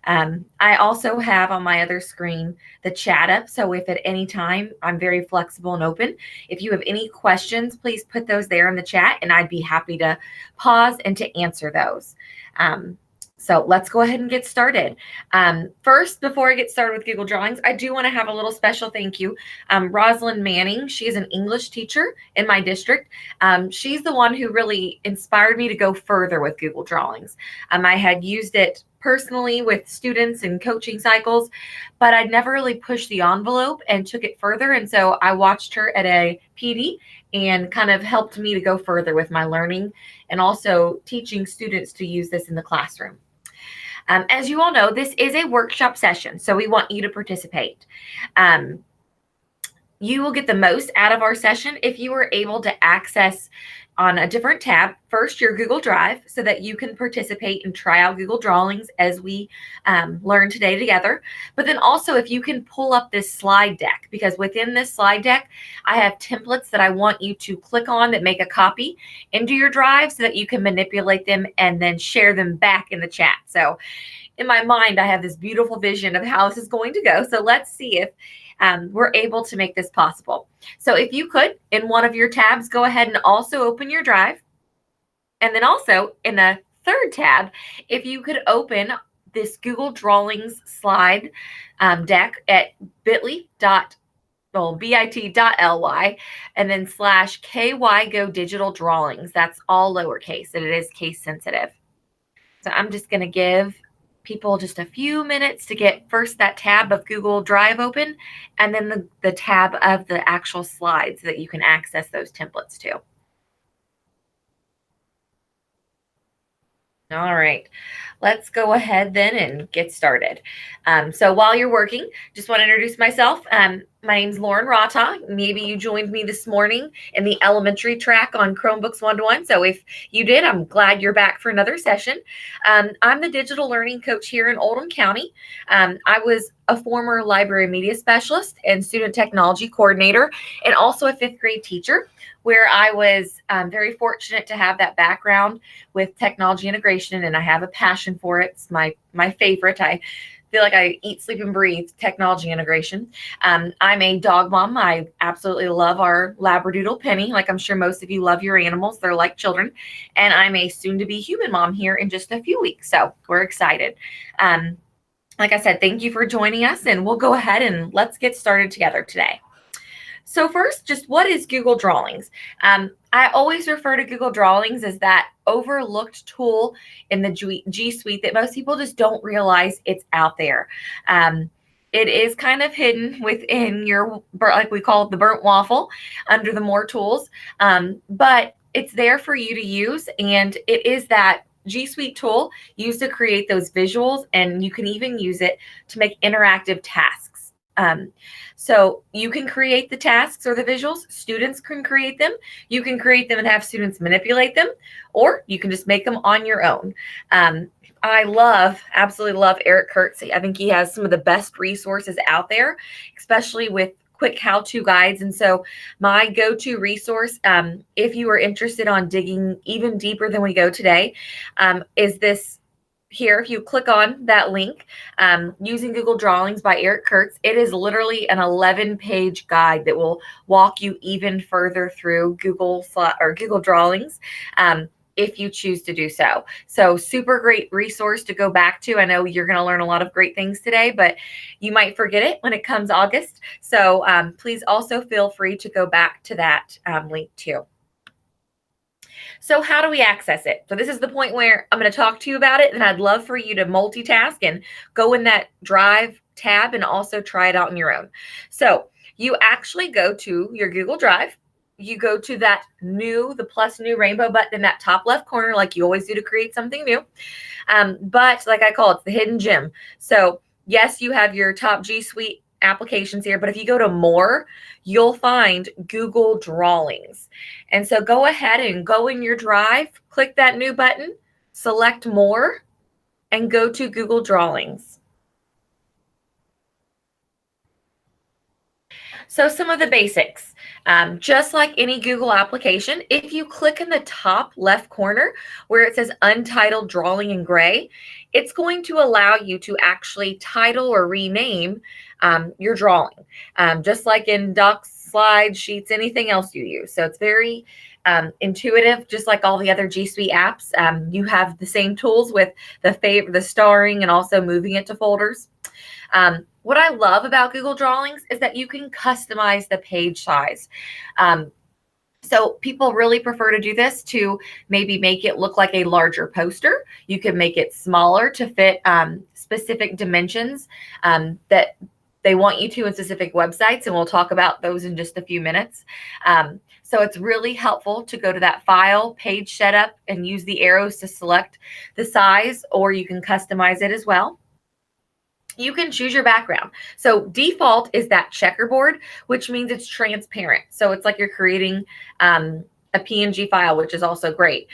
I also have on my other screen the chat up. So if at any time, I'm very flexible and open. If you have any questions, please put those there in the chat and I'd be happy to pause and to answer those. So let's go ahead and get started. First, before I get started with Google Drawings, I do want to have a little special thank you. Rosalind Manning, she is an English teacher in my district. She's the one who really inspired me to go further with Google Drawings. I had used it personally with students and coaching cycles, but I'd never really pushed the envelope and took it further. And so I watched her at a PD and kind of helped me to go further with my learning and also teaching students to use this in the classroom. As you all know, this is a workshop session, so we want you to participate. You will get the most out of our session if you are able to access on a different tab, first your Google Drive, so that you can participate and try out Google Drawings as we learn today together. But then also if you can pull up this slide deck, because within this slide deck, I have templates that I want you to click on that make a copy into your Drive so that you can manipulate them and then share them back in the chat. So in my mind, I have this beautiful vision of how this is going to go. So let's see if we're able to make this possible. So if you could, in one of your tabs, go ahead and also open your Drive. And then also in a third tab, if you could open this Google Drawings slide deck at bit.ly and then /KY Go Digital Drawings. That's all lowercase and it is case sensitive. So I'm just going to give people just a few minutes to get first that tab of Google Drive open and then the tab of the actual slides that you can access those templates to. All right, let's go ahead then and get started. So while you're working, just want to introduce myself. My name's Lauren Rata. Maybe you joined me this morning in the elementary track on Chromebooks 1-to-1. So if you did, I'm glad you're back for another session. I'm the digital learning coach here in Oldham County. I was a former library media specialist and student technology coordinator, and also a 5th grade teacher, where I was very fortunate to have that background with technology integration, and I have a passion for it. It's my favorite. I feel like I eat, sleep, and breathe technology integration. I'm a dog mom. I absolutely love our Labradoodle Penny. Like I'm sure most of you love your animals. They're like children. And I'm a soon-to-be human mom here in just a few weeks. So we're excited. Like I said, thank you for joining us, and we'll go ahead and let's get started together today. So first, just what is Google Drawings? I always refer to Google Drawings as that overlooked tool in the G Suite that most people just don't realize it's out there. It is kind of hidden within your, like we call it, the burnt waffle under the More Tools, but it's there for you to use, and it is that G Suite tool used to create those visuals, and you can even use it to make interactive tasks. So you can create the tasks or the visuals. Students can create them. You can create them and have students manipulate them, or you can just make them on your own. I absolutely love Eric Kurtz. I think he has some of the best resources out there, especially with quick how-to guides. And so my go-to resource, if you are interested on digging even deeper than we go today, is this here. If you click on that link, using Google Drawings by Eric Kurtz, it is literally an 11-page guide that will walk you even further through Google Drawings. If you choose to do so. So super great resource to go back to. I know you're going to learn a lot of great things today, but you might forget it when it comes August. So please also feel free to go back to that link too. So how do we access it? So this is the point where I'm going to talk to you about it, and I'd love for you to multitask and go in that Drive tab and also try it out on your own. So you actually go to your Google Drive. You go to that the plus new rainbow button in that top left corner, like you always do to create something new. But like I call it, it's the hidden gem. So yes, you have your top G Suite applications here, but if you go to More, you'll find Google Drawings. And so go ahead and go in your Drive, click that new button, select More, and go to Google Drawings. So some of the basics, just like any Google application, if you click in the top left corner where it says Untitled Drawing in gray, it's going to allow you to actually title or rename your drawing, just like in docs, slides, sheets, anything else you use. So it's very intuitive, just like all the other G Suite apps. You have the same tools with the starring and also moving it to folders. What I love about Google Drawings is that you can customize the page size. So people really prefer to do this to maybe make it look like a larger poster. You can make it smaller to fit specific dimensions that they want you to in specific websites, and we'll talk about those in just a few minutes. So it's really helpful to go to that file, page setup, and use the arrows to select the size, or you can customize it as well. You can choose your background. So default is that checkerboard, which means it's transparent. So it's like you're creating a PNG file, which is also great.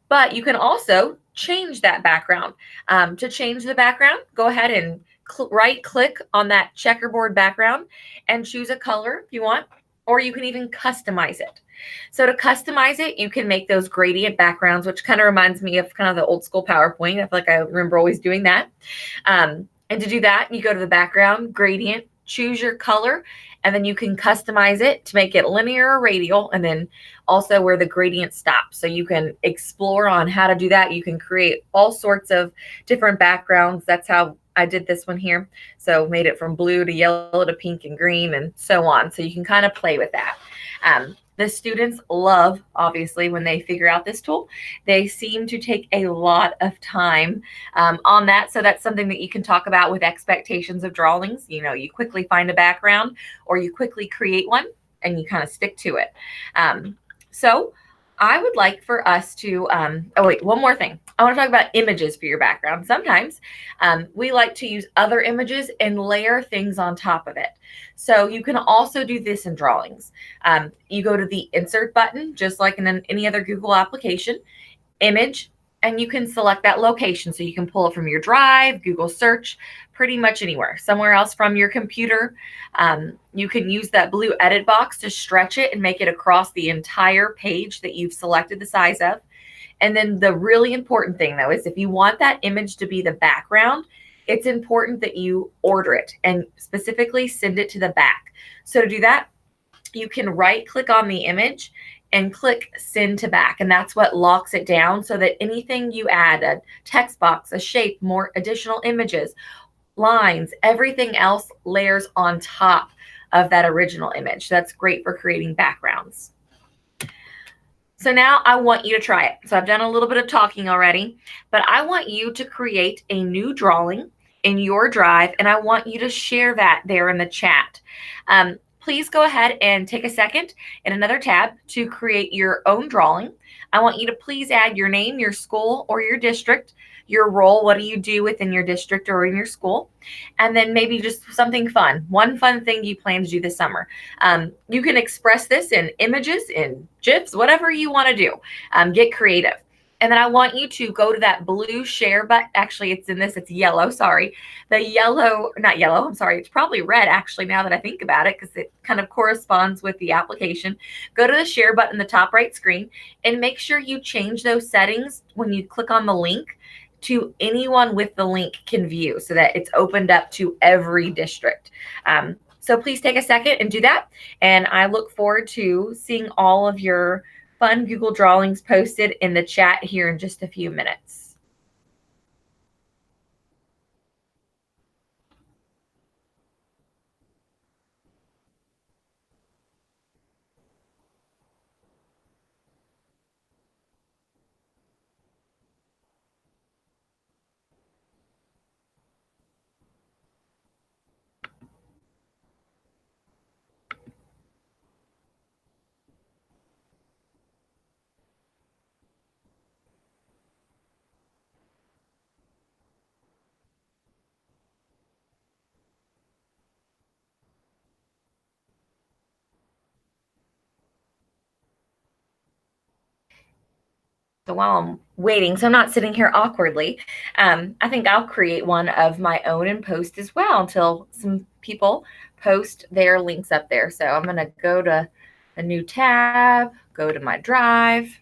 But you can also change that background. To change the background, go ahead and right click on that checkerboard background and choose a color if you want. or you can even customize it. So to customize it, you can make those gradient backgrounds, which kind of reminds me of kind of the old school PowerPoint. I feel like I remember always doing that. And to do that, you go to the background, gradient, choose your color, and then you can customize it to make it linear or radial, and then also where the gradient stops. So you can explore on how to do that. You can create all sorts of different backgrounds. That's how I did this one here. So made it from blue to yellow to pink and green and so on. So you can kind of play with that. The students love, obviously, when they figure out this tool. They seem to take a lot of time on that. So that's something that you can talk about with expectations of drawings. You know, you quickly find a background or you quickly create one and you kind of stick to it. So I would like for us to, oh wait, one more thing. I want to talk about images for your background. Sometimes we like to use other images and layer things on top of it. So you can also do this in drawings. You go to the insert button, just like in any other Google application, image, and you can select that location. So you can pull it from your Drive, Google search, pretty much anywhere, somewhere else from your computer. You can use that blue edit box to stretch it and make it across the entire page that you've selected the size of. And then the really important thing, though, is if you want that image to be the background, it's important that you order it and specifically send it to the back. So to do that, you can right click on the image and click send to back. And that's what locks it down so that anything you add, a text box, a shape, more additional images, lines, everything else layers on top of that original image. That's great for creating backgrounds. So now I want you to try it. So I've done a little bit of talking already, but I want you to create a new drawing in your Drive, and I want you to share that there in the chat. Please go ahead and take a second in another tab to create your own drawing. I want you to please add your name, your school, or your district, your role. What do you do within your district or in your school? And then maybe just something fun, one fun thing you plan to do this summer. You can express this in images, in GIFs, whatever you want to do. Get creative. And then I want you to go to that blue share button. Actually, it's in this, it's yellow, sorry. The yellow, not yellow, I'm sorry. It's probably red actually now that I think about it because it kind of corresponds with the application. Go to the share button in the top right screen and make sure you change those settings when you click on the link to anyone with the link can view so that it's opened up to every district. So please take a second and do that. And I look forward to seeing all of your fun Google Drawings posted in the chat here in just a few minutes. So while I'm waiting, so I'm not sitting here awkwardly, I think I'll create one of my own and post as well until some people post their links up there. So I'm going to go to a new tab, go to my Drive.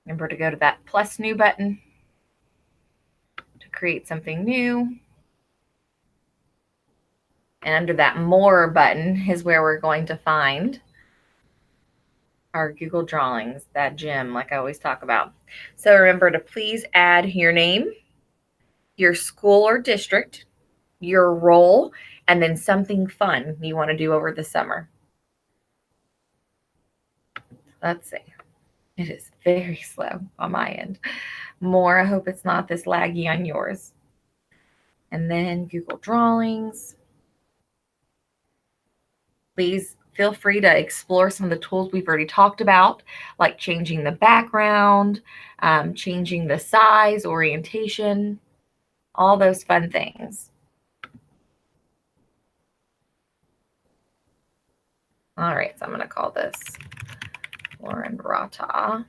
Remember to go to that plus new button to create something new. And under that more button is where we're going to find our Google Drawings, that gem like I always talk about. So remember to please add your name, your school or district, your role, and then something fun you want to do over the summer. Let's see. It is very slow on my end. More, I hope it's not this laggy on yours. And then Google Drawings. Please feel free to explore some of the tools we've already talked about, like changing the background, changing the size, orientation, all those fun things. All right, so I'm going to call this Lauren Rata.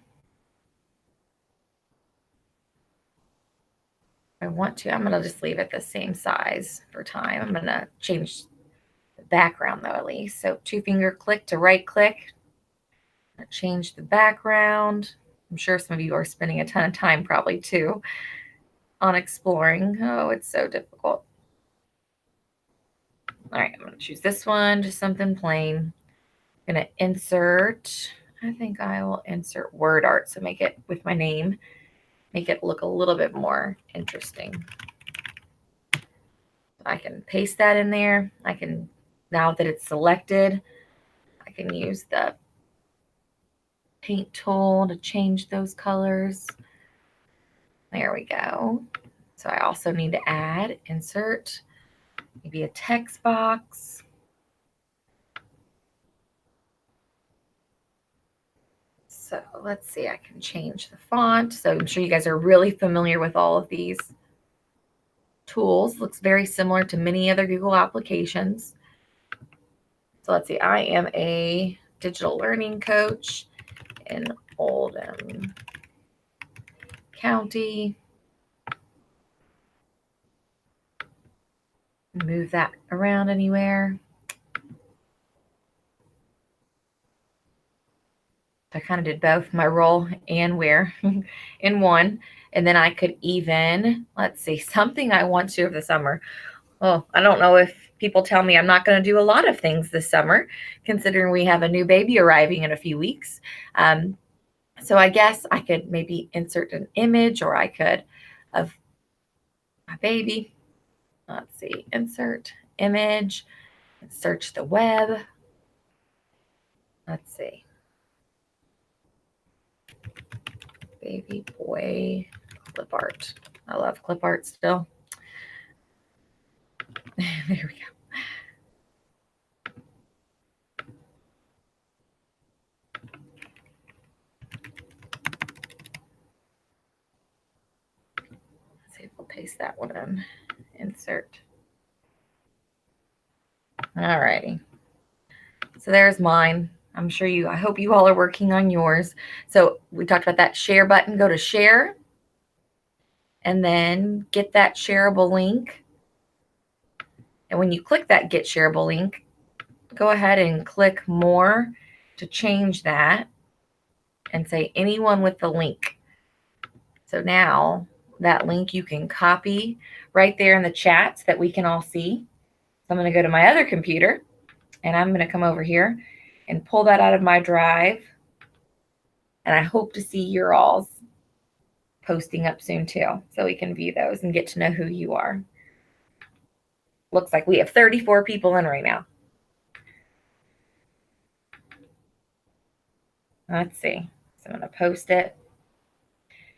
I'm going to just leave it the same size for time. I'm going to change the the background though, at least. So 2-finger click to right click, change the background. I'm sure some of you are spending a ton of time probably too on exploring. Oh, it's so difficult. All right, I'm going to choose this one, just something plain. I'm going to insert, I think I will insert word art. So make it with my name, make it look a little bit more interesting. I can paste that in there. I can, now that it's selected, I can use the paint tool to change those colors. There we go. So I also need to add, insert, maybe a text box. So let's see, I can change the font. So I'm sure you guys are really familiar with all of these tools. Looks very similar to many other Google applications. So let's see, I am a digital learning coach in Oldham County. Move that around anywhere. I kind of did both my role and where in one. And then I could even, let's see, something I want to over the summer. Oh, I don't know if people tell me I'm not going to do a lot of things this summer, considering we have a new baby arriving in a few weeks. So I guess I could maybe insert an image, or I could of my baby. Let's see, insert image, search the web. Let's see. Baby boy clip art. I love clip art still. There we go. Let's see if we'll paste that one in. Insert. All righty. So there's mine. I'm sure I hope you all are working on yours. So we talked about that share button. Go to share and then get that shareable link. And when you click that get shareable link, go ahead and click more to change that and say anyone with the link. So now that link you can copy right there in the chat so that we can all see. So I'm going to go to my other computer and I'm going to come over here and pull that out of my drive. And I hope to see your all's posting up soon too, so we can view those and get to know who you are. Looks like we have 34 people in right now. Let's see. So I'm going to post it.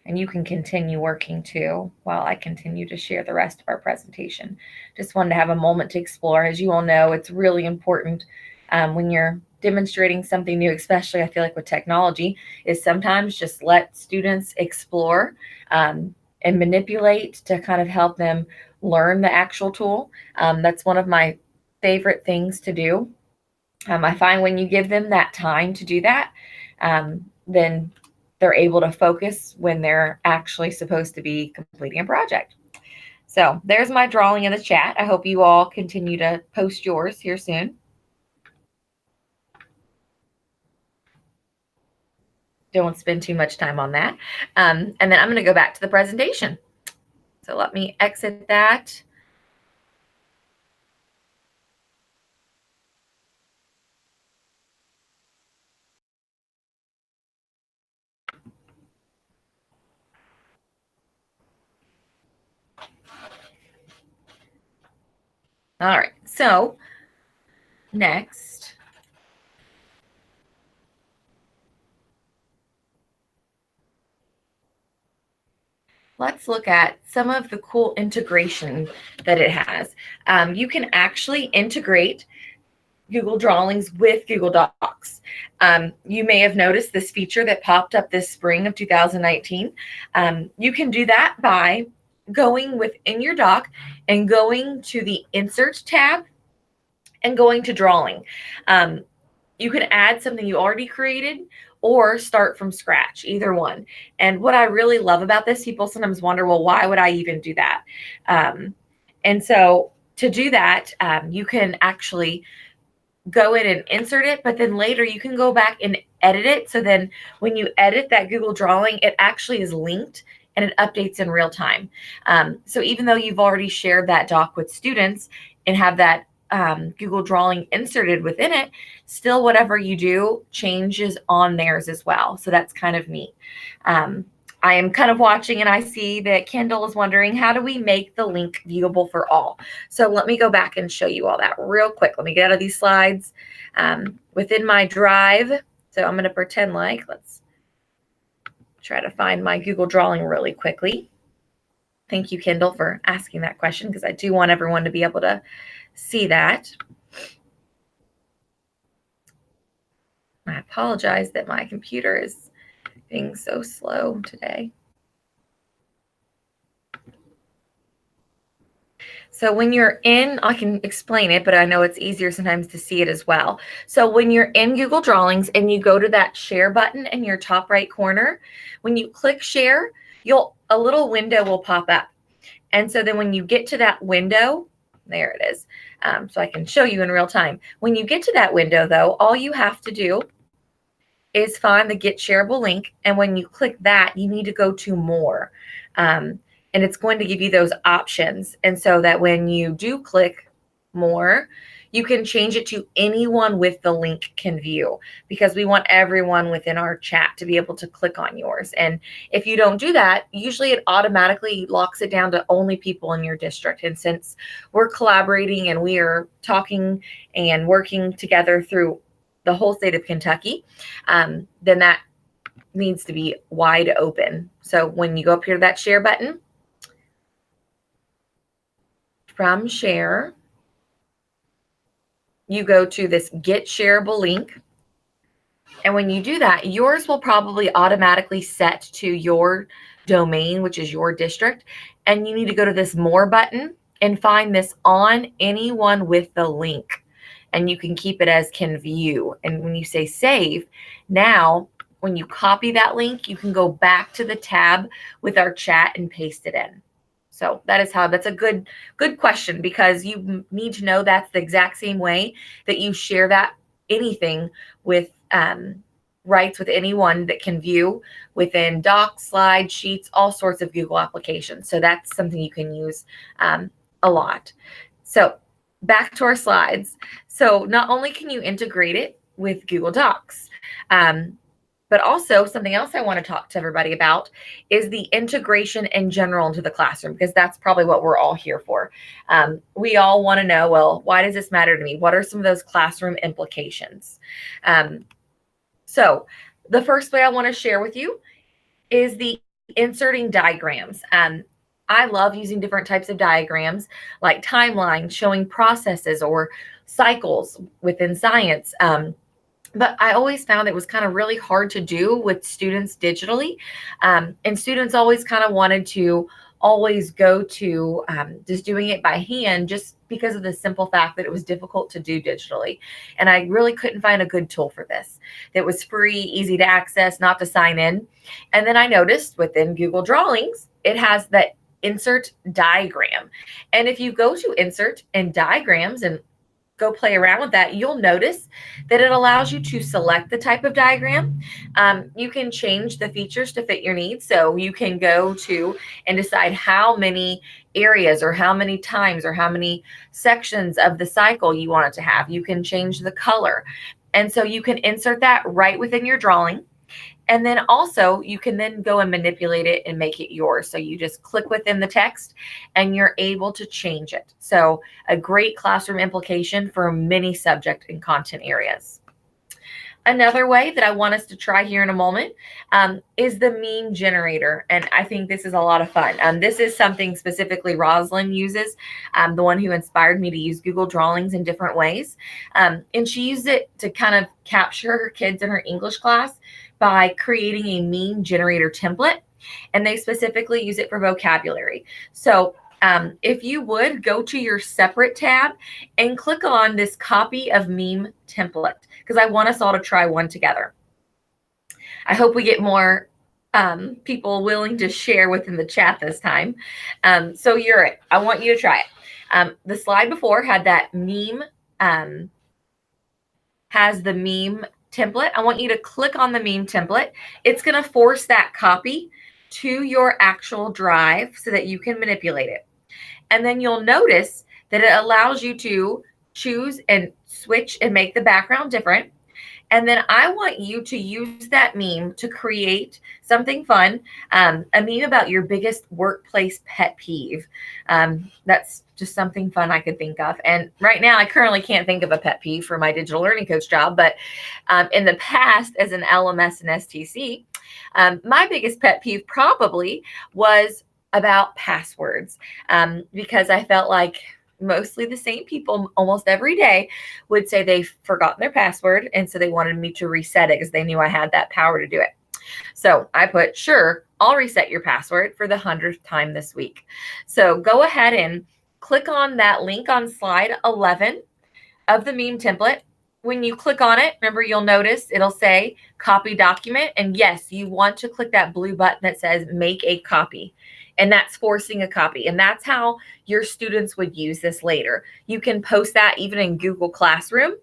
And you can continue working too while I continue to share the rest of our presentation. Just wanted to have a moment to explore. As you all know, it's really important when you're demonstrating something new, especially I feel like with technology, is sometimes just let students explore and manipulate to kind of help them learn the actual tool. That's one of my favorite things to do. I find when you give them that time to do that, then they're able to focus when they're actually supposed to be completing a project. So there's my drawing in the chat. I hope you all continue to post yours here soon. Don't spend too much time on that. And then I'm going to go back to the presentation. So let me exit that. All right, so next, let's look at some of the cool integration that it has. You can actually integrate Google Drawings with Google Docs. You may have noticed this feature that popped up this spring of 2019. You can do that by going within your doc and going to the Insert tab and going to Drawing. You can add something you already created or start from scratch, either one. And what I really love about this, people sometimes wonder, well, why would I even do that? And so to do that, you can actually go in and insert it, but then later you can go back and edit it. So then when you edit that Google drawing, it actually is linked and it updates in real time. So even though you've already shared that doc with students and have that Google drawing inserted within it, still whatever you do changes on theirs as well. So that's kind of neat. I am kind of watching and I see that Kendall is wondering, how do we make the link viewable for all? So let me go back and show you all that real quick. Let me get out of these slides within my Drive. So I'm going to pretend like, let's try to find my Google drawing really quickly. Thank you, Kendall, for asking that question, because I do want everyone to be able to see that. I apologize that my computer is being so slow today. So when you're in, I can explain it, but I know it's easier sometimes to see it as well. So when you're in Google Drawings and you go to that share button in your top right corner, when you click share, a little window will pop up. And so then when you get to that window, there it is. So I can show you in real time. When you get to that window though, all you have to do is find the Get Shareable link. And when you click that, you need to go to More. And it's going to give you those options. And so that when you do click More, you can change it to anyone with the link can view, because we want everyone within our chat to be able to click on yours. And if you don't do that, usually it automatically locks it down to only people in your district. And since we're collaborating and we are talking and working together through the whole state of Kentucky, then that needs to be wide open. So when you go up here to that share button, from share, you go to this Get Shareable link. And when you do that, yours will probably automatically set to your domain, which is your district. And you need to go to this More button and find this On Anyone with the Link. And you can keep it as Can View. And when you say save, now when you copy that link, you can go back to the tab with our chat and paste it in. So that's a good question, because you need to know that's the exact same way that you share that anything with rights with anyone that can view within Docs, Slides, Sheets, all sorts of Google applications. So that's something you can use a lot. So back to our slides. So not only can you integrate it with Google Docs, but also something else I want to talk to everybody about is the integration in general into the classroom, because that's probably what we're all here for. We all want to know, well, why does this matter to me? What are some of those classroom implications? So the first way I want to share with you is the inserting diagrams. I love using different types of diagrams, like timelines showing processes or cycles within science. But I always found it was kind of really hard to do with students digitally. And students always kind of wanted to always go to just doing it by hand, just because of the simple fact that it was difficult to do digitally. And I really couldn't find a good tool for this that was free, easy to access, not to sign in. And then I noticed within Google Drawings, it has that insert diagram. And if you go to insert and diagrams and go play around with that, you'll notice that it allows you to select the type of diagram. You can change the features to fit your needs. So you can go to and decide how many areas or how many times or how many sections of the cycle you want it to have. You can change the color. And so you can insert that right within your drawing. And then also you can then go and manipulate it and make it yours. So you just click within the text and you're able to change it. So a great classroom implication for many subject and content areas. Another way that I want us to try here in a moment is the meme generator. And I think this is a lot of fun. This is something specifically Rosalind uses, the one who inspired me to use Google Drawings in different ways. And she used it to kind of capture her kids in her English class by creating a meme generator template. And they specifically use it for vocabulary. So if you would go to your separate tab and click on this copy of meme template, because I want us all to try one together. I hope we get more people willing to share within the chat this time. So I want you to try it. The slide before had that meme, has the meme template. I want you to click on the meme template. It's going to force that copy to your actual drive so that you can manipulate it. And then you'll notice that it allows you to choose and switch and make the background different. And then I want you to use that meme to create something fun, a meme about your biggest workplace pet peeve. That's just something fun I could think of. And right now, I currently can't think of a pet peeve for my digital learning coach job. But in the past, as an LMS and STC, my biggest pet peeve probably was about passwords, because I felt like mostly the same people almost every day would say they've forgotten their password. And so they wanted me to reset it because they knew I had that power to do it. So I put, sure, I'll reset your password for the 100th time this week. So go ahead and click on that link on slide 11 of the meme template. When you click on it, remember, you'll notice it'll say copy document. And yes, you want to click that blue button that says make a copy. And that's forcing a copy. And that's how your students would use this later. You can post that even in Google Classroom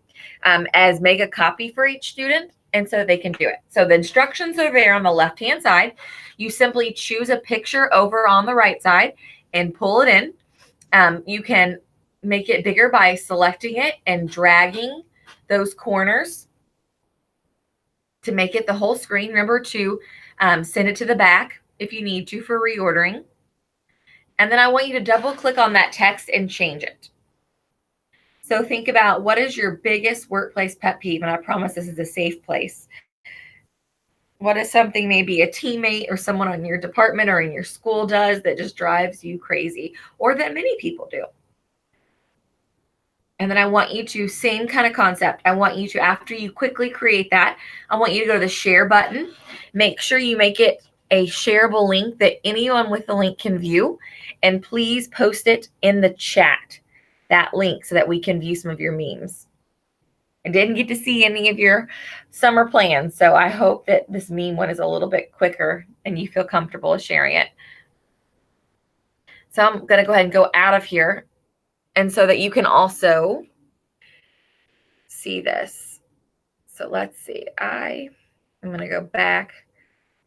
as make a copy for each student. And so they can do it. So the instructions are there on the left-hand side. You simply choose a picture over on the right side and pull it in. You can make it bigger by selecting it and dragging those corners to make it the whole screen. Remember to send it to the back if you need to for reordering. And then I want you to double click on that text and change it. So think about, what is your biggest workplace pet peeve? And I promise this is a safe place. What is something maybe a teammate or someone on your department or in your school does that just drives you crazy, or that many people do? And then I want you to, same kind of concept. I want you to, after you quickly create that, I want you to go to the share button. Make sure you make it a shareable link that anyone with the link can view. And please post it in the chat, that link, so that we can view some of your memes. I didn't get to see any of your summer plans, so I hope that this meme one is a little bit quicker and you feel comfortable with sharing it. So I'm going to go ahead and go out of here, and so that you can also see this. So let's see. I'm going to go back.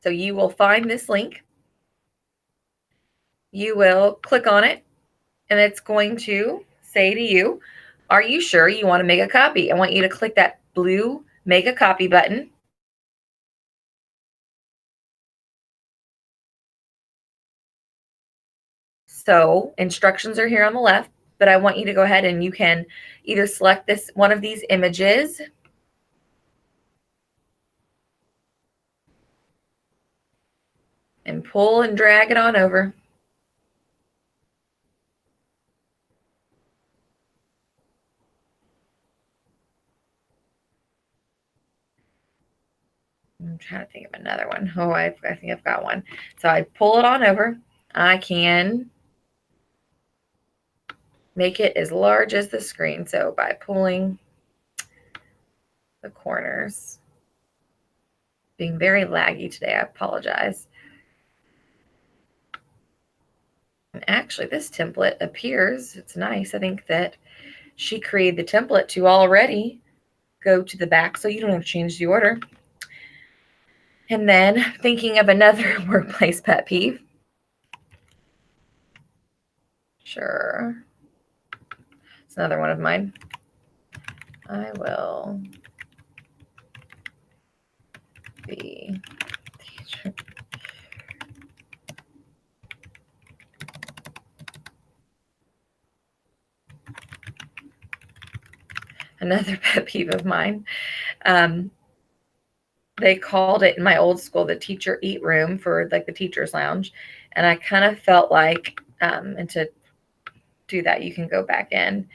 So you will find this link. You will click on it, and it's going to say to you, are you sure you want to make a copy? I want you to click that blue make a copy button. So instructions are here on the left, but I want you to go ahead and you can either select this one of these images, and pull and drag it on over. I'm trying to think of another one. Oh, I think I've got one. So I pull it on over. I can make it as large as the screen. So by pulling the corners, being very laggy today, I apologize. And actually, this template appears, it's nice. I think that she created the template to already go to the back, so you don't have to change the order. And then thinking of another workplace pet peeve. Sure. It's another one of mine. I will be teacher. Another pet peeve of mine. They called it in my old school the teacher eat room for like the teacher's lounge. And I kind of felt like, and to do that, you can go back in.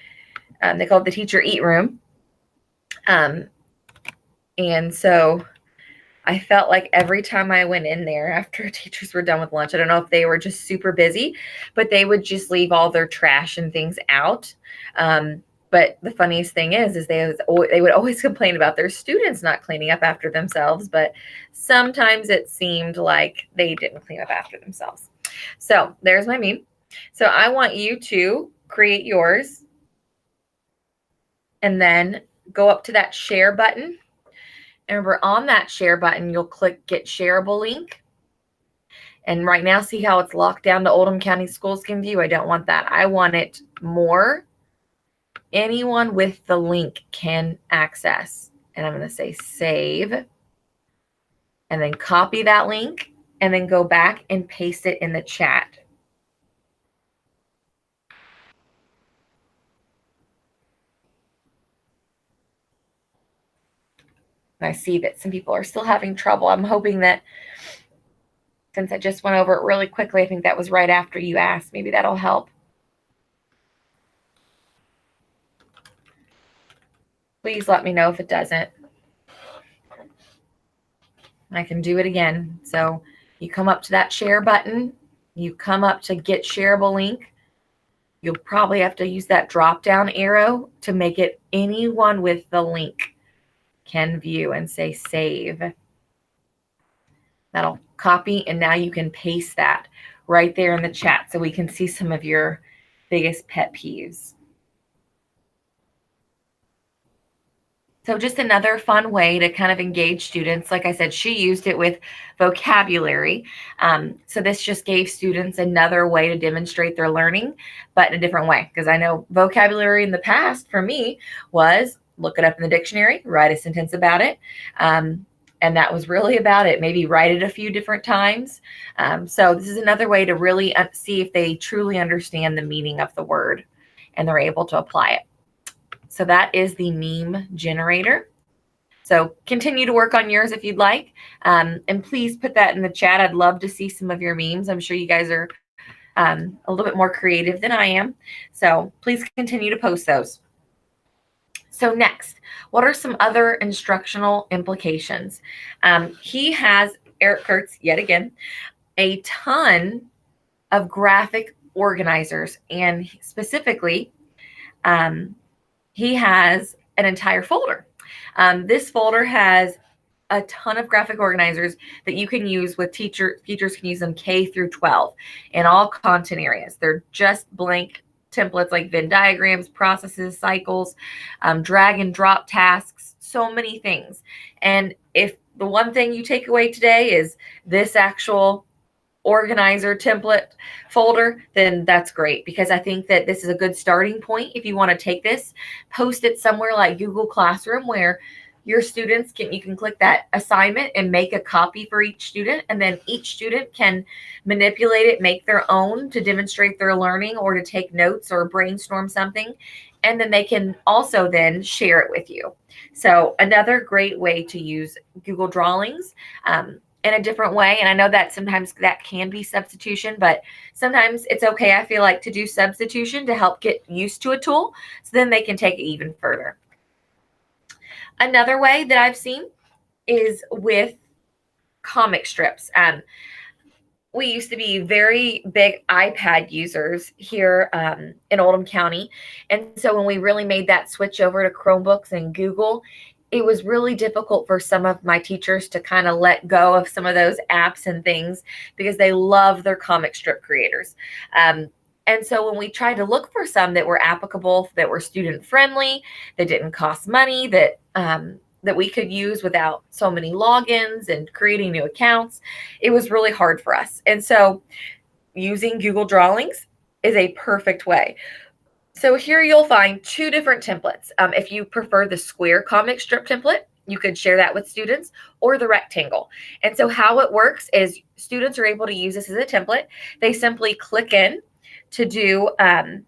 They called it the teacher eat room. And so I felt like every time I went in there after teachers were done with lunch, I don't know if they were just super busy, but they would just leave all their trash and things out. But the funniest thing is they would always complain about their students not cleaning up after themselves. But sometimes it seemed like they didn't clean up after themselves. So there's my meme. So I want you to create yours, and then go up to that share button. And remember, on that share button, you'll click Get Shareable Link. And right now, see how it's locked down to Oldham County Schools Can View? I don't want that. I want it more. Anyone with the link can access. And I'm going to say save. And then copy that link. And then go back and paste it in the chat. And I see that some people are still having trouble. I'm hoping that since I just went over it really quickly, I think that was right after you asked. Maybe that'll help. Please let me know if it doesn't. I can do it again. So you come up to that share button. You come up to Get Shareable Link. You'll probably have to use that drop-down arrow to make it anyone with the link can view, and say save. That'll copy, and now you can paste that right there in the chat so we can see some of your biggest pet peeves. So just another fun way to kind of engage students. Like I said, she used it with vocabulary. So this just gave students another way to demonstrate their learning, but in a different way. Because I know vocabulary in the past for me was look it up in the dictionary, write a sentence about it. And that was really about it. Maybe write it a few different times. So this is another way to really see if they truly understand the meaning of the word and they're able to apply it. So that is the meme generator. So continue to work on yours if you'd like. And please put that in the chat. I'd love to see some of your memes. I'm sure you guys are a little bit more creative than I am. So please continue to post those. So next, what are some other instructional implications? He has, Eric Kurtz, yet again, a ton of graphic organizers, and specifically, he has an entire folder. This folder has a ton of graphic organizers that you can use with teachers can use them K through 12 in all content areas. They're just blank templates like Venn diagrams, processes, cycles, drag and drop tasks, so many things. And if the one thing you take away today is this actual organizer template folder, then that's great, because I think that this is a good starting point. If you want to take this, post it somewhere like Google Classroom where your students you can click that assignment and make a copy for each student, and then each student can manipulate it, make their own to demonstrate their learning or to take notes or brainstorm something, and then they can also then share it with you. So another great way to use Google Drawings in a different way. And I know that sometimes that can be substitution, but sometimes it's okay, I feel like, to do substitution to help get used to a tool so then they can take it even further. Another way that I've seen is with comic strips. We used to be very big iPad users here in Oldham County. And so when we really made that switch over to Chromebooks and Google, it was really difficult for some of my teachers to kind of let go of some of those apps and things because they love their comic strip creators. And so when we tried to look for some that were applicable, that were student friendly, that didn't cost money, that we could use without so many logins and creating new accounts, it was really hard for us. And so using Google Drawings is a perfect way. So here you'll find two different templates. If you prefer the square comic strip template, you could share that with students, or the rectangle. And so how it works is students are able to use this as a template. They simply click in to do sorry,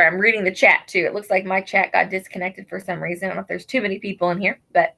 I'm reading the chat too. It looks like my chat got disconnected for some reason. I don't know if there's too many people in here, but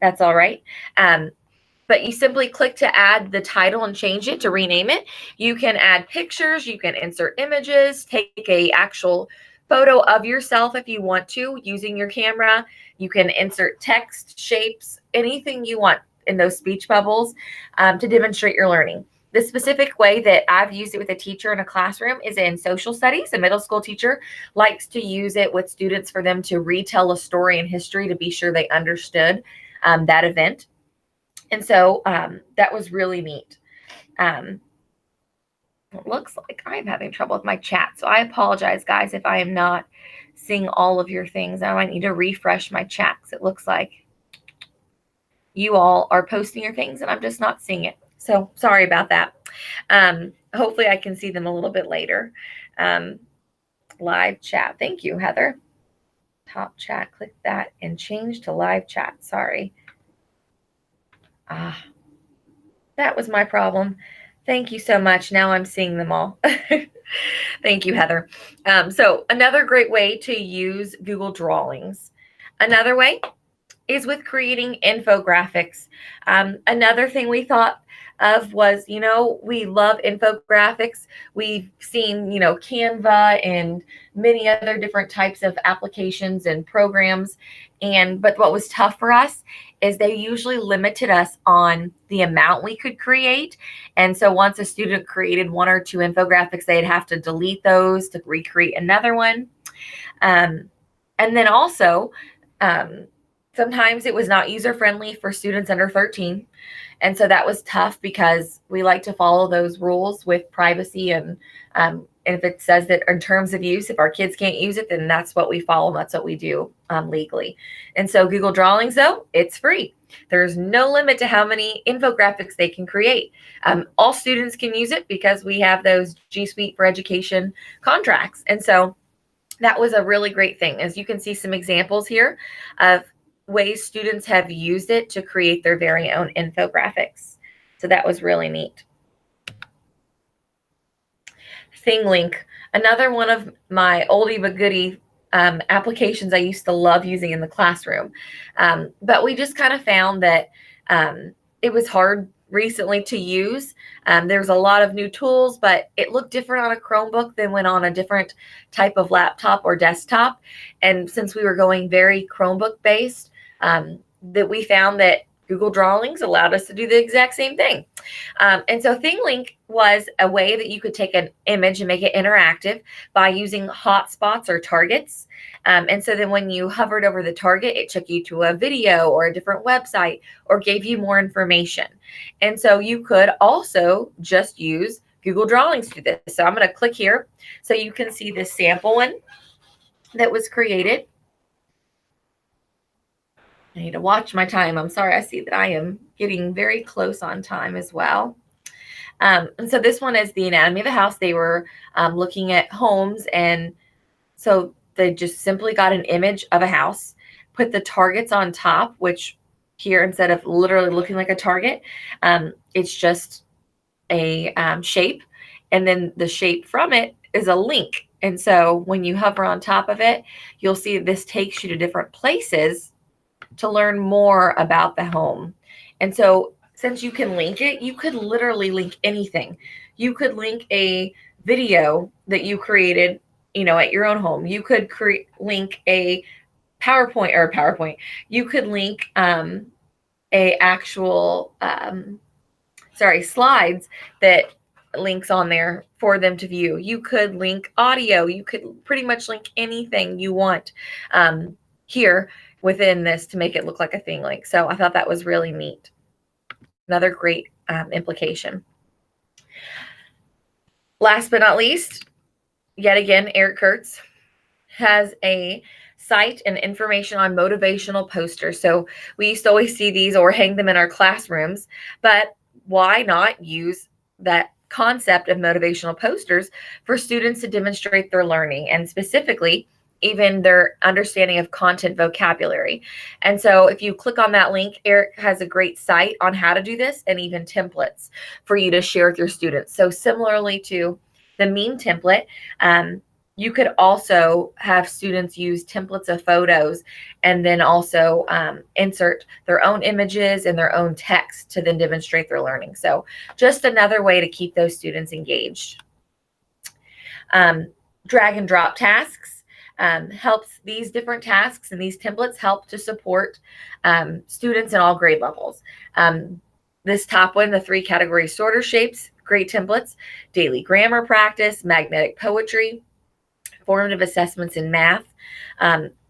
that's all right. But you simply click to add the title and change it to rename it. You can add pictures, you can insert images, take a actual photo of yourself if you want to using your camera. You can insert text, shapes, anything you want in those speech bubbles to demonstrate your learning. The specific way that I've used it with a teacher in a classroom is in social studies. A middle school teacher likes to use it with students for them to retell a story in history to be sure they understood that event. And so that was really neat. It looks like I'm having trouble with my chat. So I apologize, guys, if I am not seeing all of your things. Now I need to refresh my chat because it looks like you all are posting your things and I'm just not seeing it. So sorry about that. Hopefully I can see them a little bit later. Live chat. Thank you, Heather. Top chat. Click that and change to live chat. Sorry. That was my problem. Thank you so much. Now I'm seeing them all. Thank you, Heather. So another great way to use Google Drawings. Another way is with creating infographics. Another thing we thought of was, we love infographics. We've seen, Canva and many other different types of applications and programs. But what was tough for us is they usually limited us on the amount we could create. And so once a student created 1 or 2 infographics, they'd have to delete those to recreate another one. And then also, sometimes it was not user-friendly for students under 13. And so that was tough because we like to follow those rules with privacy. And if it says that in terms of use, if our kids can't use it, then that's what we follow. That's what we do legally. And so Google Drawings, though, it's free. There's no limit to how many infographics they can create. All students can use it because we have those G Suite for Education contracts. And so that was a really great thing. As you can see some examples here of ways students have used it to create their very own infographics. So that was really neat. ThingLink, another one of my oldie but goodie applications I used to love using in the classroom. But we just kind of found that it was hard recently to use. There's a lot of new tools, but it looked different on a Chromebook than when on a different type of laptop or desktop. And since we were going very Chromebook based, that we found that Google Drawings allowed us to do the exact same thing. And so ThingLink was a way that you could take an image and make it interactive by using hotspots or targets. And so then when you hovered over the target, it took you to a video or a different website or gave you more information. And so you could also just use Google Drawings to do this. So I'm going to click here so you can see the sample one that was created. I need to watch my time. I'm sorry. I see that I am getting very close on time as well. And so this one is the anatomy of the house. They were looking at homes. And so they just simply got an image of a house, put the targets on top, which here, instead of literally looking like a target, it's just a shape. And then the shape from it is a link. And so when you hover on top of it, you'll see this takes you to different places to learn more about the home. And so since you can link it, you could literally link anything. You could link a video that you created, at your own home. You could link a PowerPoint. You could link a actual, slides that links on there for them to view. You could link audio. You could pretty much link anything you want here within this to make it look like a ThingLink. So I thought that was really neat. Another great implication. Last but not least, yet again, Eric Kurtz has a site and information on motivational posters. So we used to always see these or hang them in our classrooms, but why not use that concept of motivational posters for students to demonstrate their learning and specifically even their understanding of content vocabulary. And so if you click on that link, Eric has a great site on how to do this and even templates for you to share with your students. So similarly to the meme template, you could also have students use templates of photos and then also insert their own images and their own text to then demonstrate their learning. So just another way to keep those students engaged. Drag and drop tasks. Helps these different tasks and these templates help to support students in all grade levels. This top one, the 3 category sorter shapes, great templates, daily grammar practice, magnetic poetry, formative assessments in math,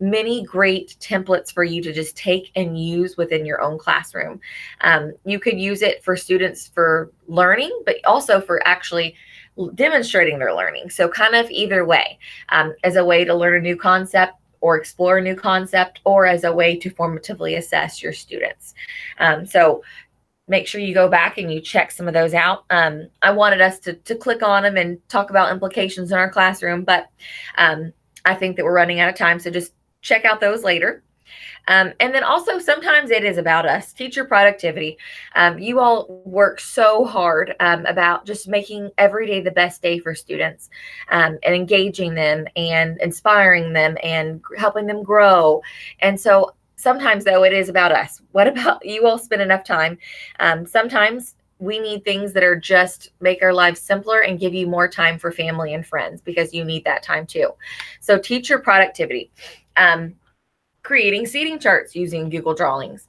many great templates for you to just take and use within your own classroom. You could use it for students for learning, but also for actually demonstrating their learning. So kind of either way, as a way to learn a new concept or explore a new concept, or as a way to formatively assess your students. So make sure you go back and you check some of those out. I wanted us to click on them and talk about implications in our classroom, but I think that we're running out of time. So just check out those later. And then also sometimes it is about us, teacher productivity. You all work so hard about just making every day the best day for students, and engaging them and inspiring them and helping them grow. And so sometimes though it is about us. What about you all spend enough time? Sometimes we need things that are just make our lives simpler and give you more time for family and friends, because you need that time too. So teacher productivity. Creating seating charts using Google Drawings.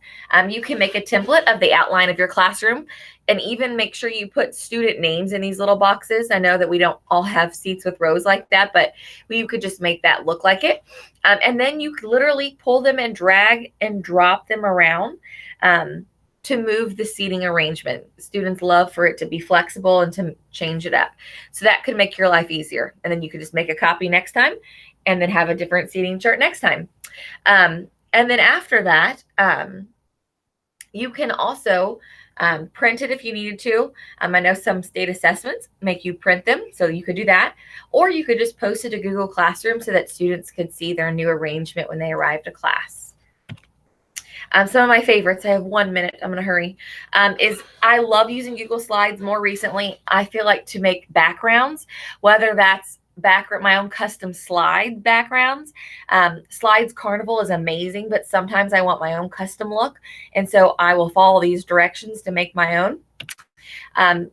You can make a template of the outline of your classroom, and even make sure you put student names in these little boxes. I know that we don't all have seats with rows like that, but you could just make that look like it. And then you could literally pull them and drag and drop them around to move the seating arrangement. Students love for it to be flexible and to change it up. So that could make your life easier. And then you could just make a copy next time and then have a different seating chart next time. And then after that, you can also print it if you needed to. I know some state assessments make you print them, so you could do that. Or you could just post it to Google Classroom so that students could see their new arrangement when they arrive to class. Some of my favorites, I have 1 minute, I'm going to hurry, is I love using Google Slides more recently. I feel like to make backgrounds, whether that's my own custom slide backgrounds. Slides Carnival is amazing, but sometimes I want my own custom look. And so I will follow these directions to make my own.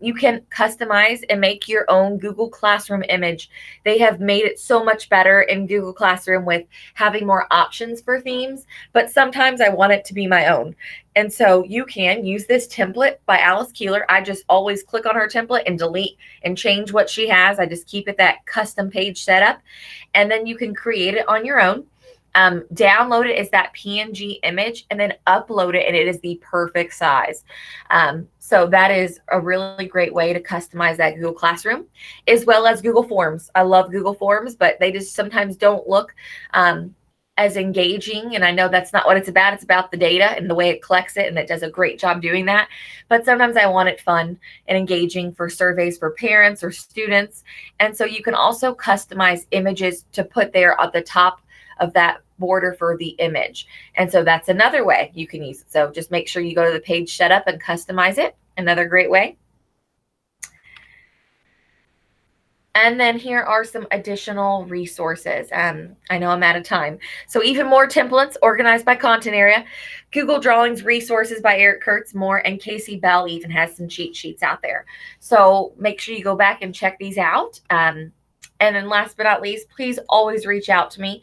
You can customize and make your own Google Classroom image. They have made it so much better in Google Classroom with having more options for themes, but sometimes I want it to be my own. And so you can use this template by Alice Keeler. I just always click on her template and delete and change what she has. I just keep it that custom page setup, and then you can create it on your own. Download it as that PNG image and then upload it, and it is the perfect size. So that is a really great way to customize that Google Classroom, as well as Google Forms. I love Google Forms, but they just sometimes don't look as engaging. And I know that's not what it's about. It's about the data and the way it collects it, and it does a great job doing that. But sometimes I want it fun and engaging for surveys for parents or students. And so you can also customize images to put there at the top of that border for the image. And so that's another way you can use it. So just make sure you go to the page setup and customize it. Another great way. And then here are some additional resources. I know I'm out of time. So even more templates organized by content area. Google Drawings resources by Eric Kurtz, Moore, and Casey Bell even has some cheat sheets out there. So make sure you go back and check these out. And then last but not least, please always reach out to me.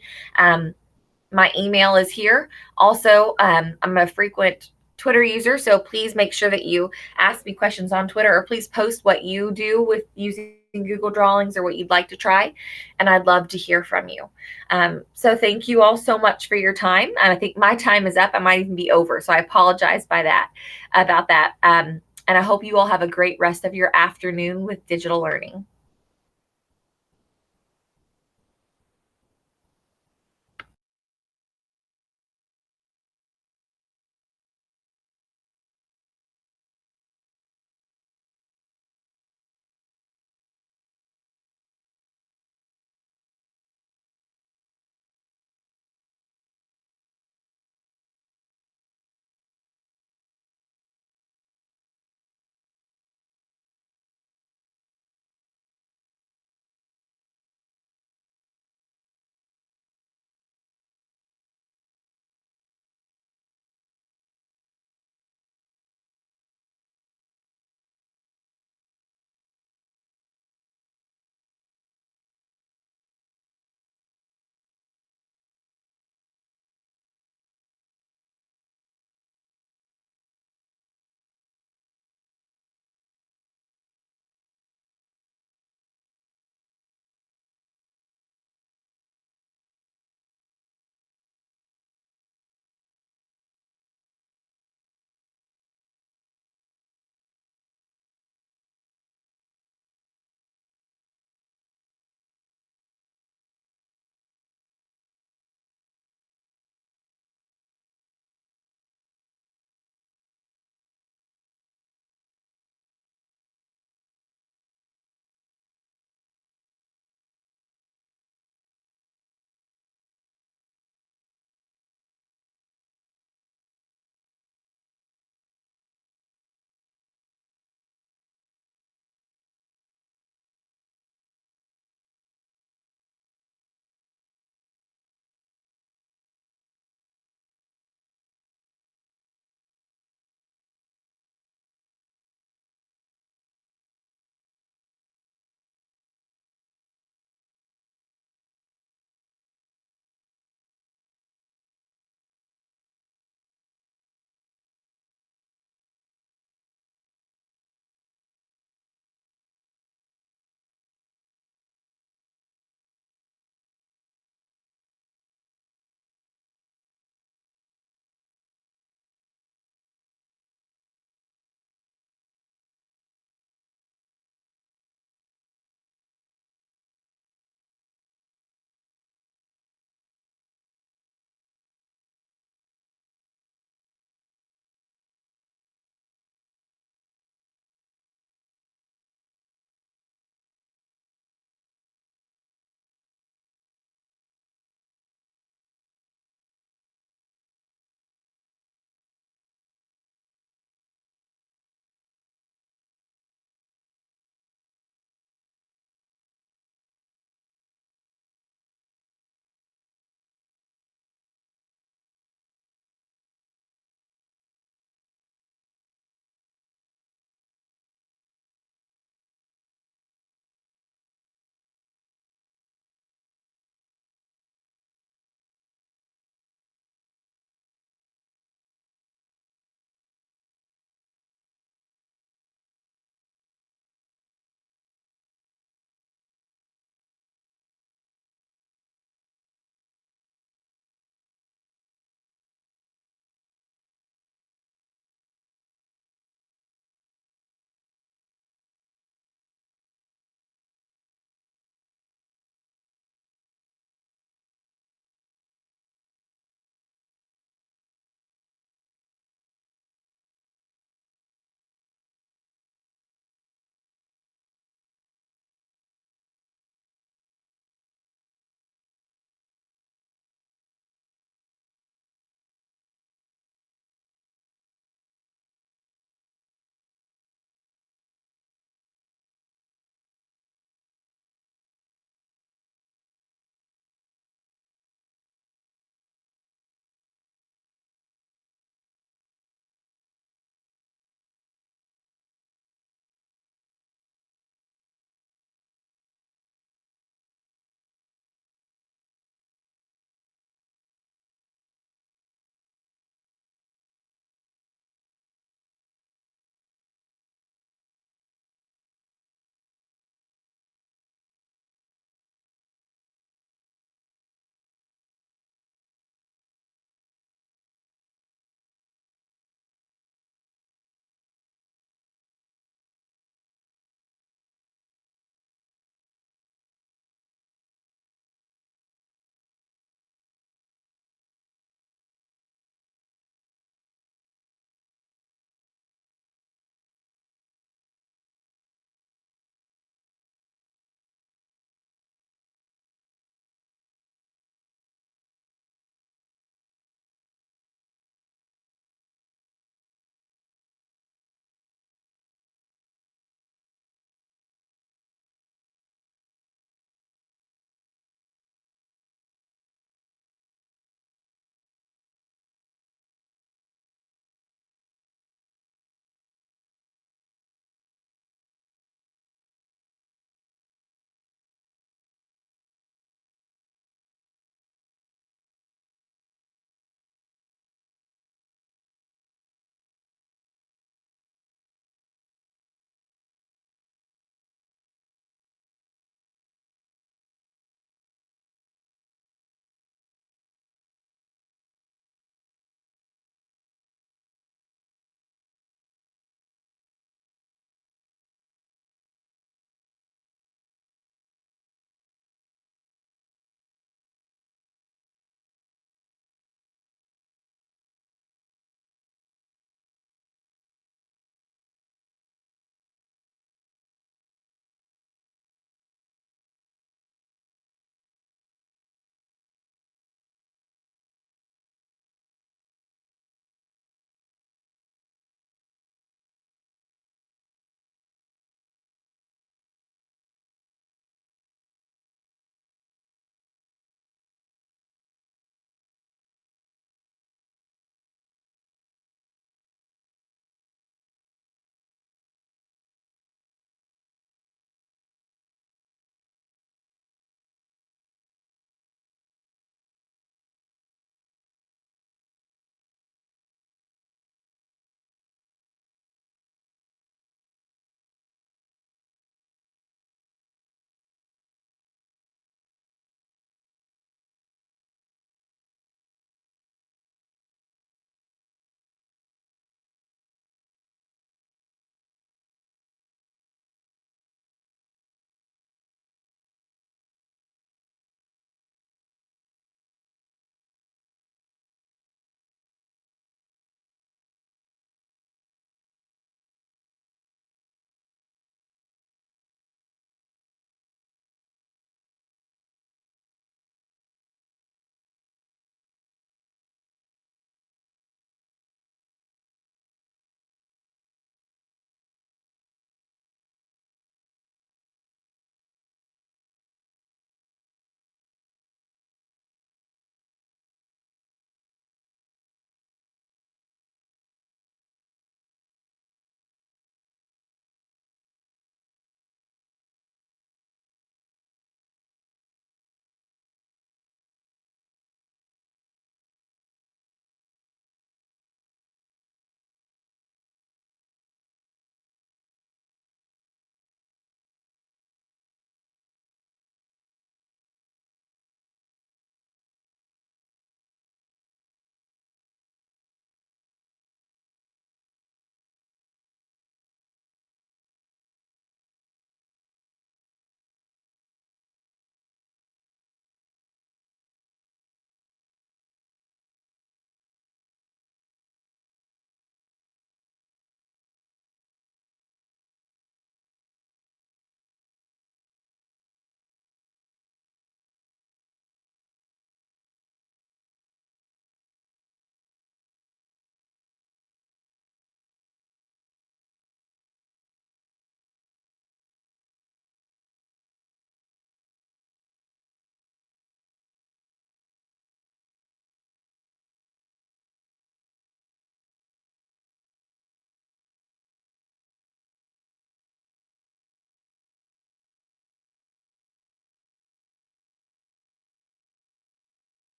My email is here. Also, I'm a frequent Twitter user, so please make sure that you ask me questions on Twitter, or please post what you do with using Google Drawings or what you'd like to try, and I'd love to hear from you. So thank you all so much for your time. And I think my time is up. I might even be over, so I apologize about that. And I hope you all have a great rest of your afternoon with digital learning.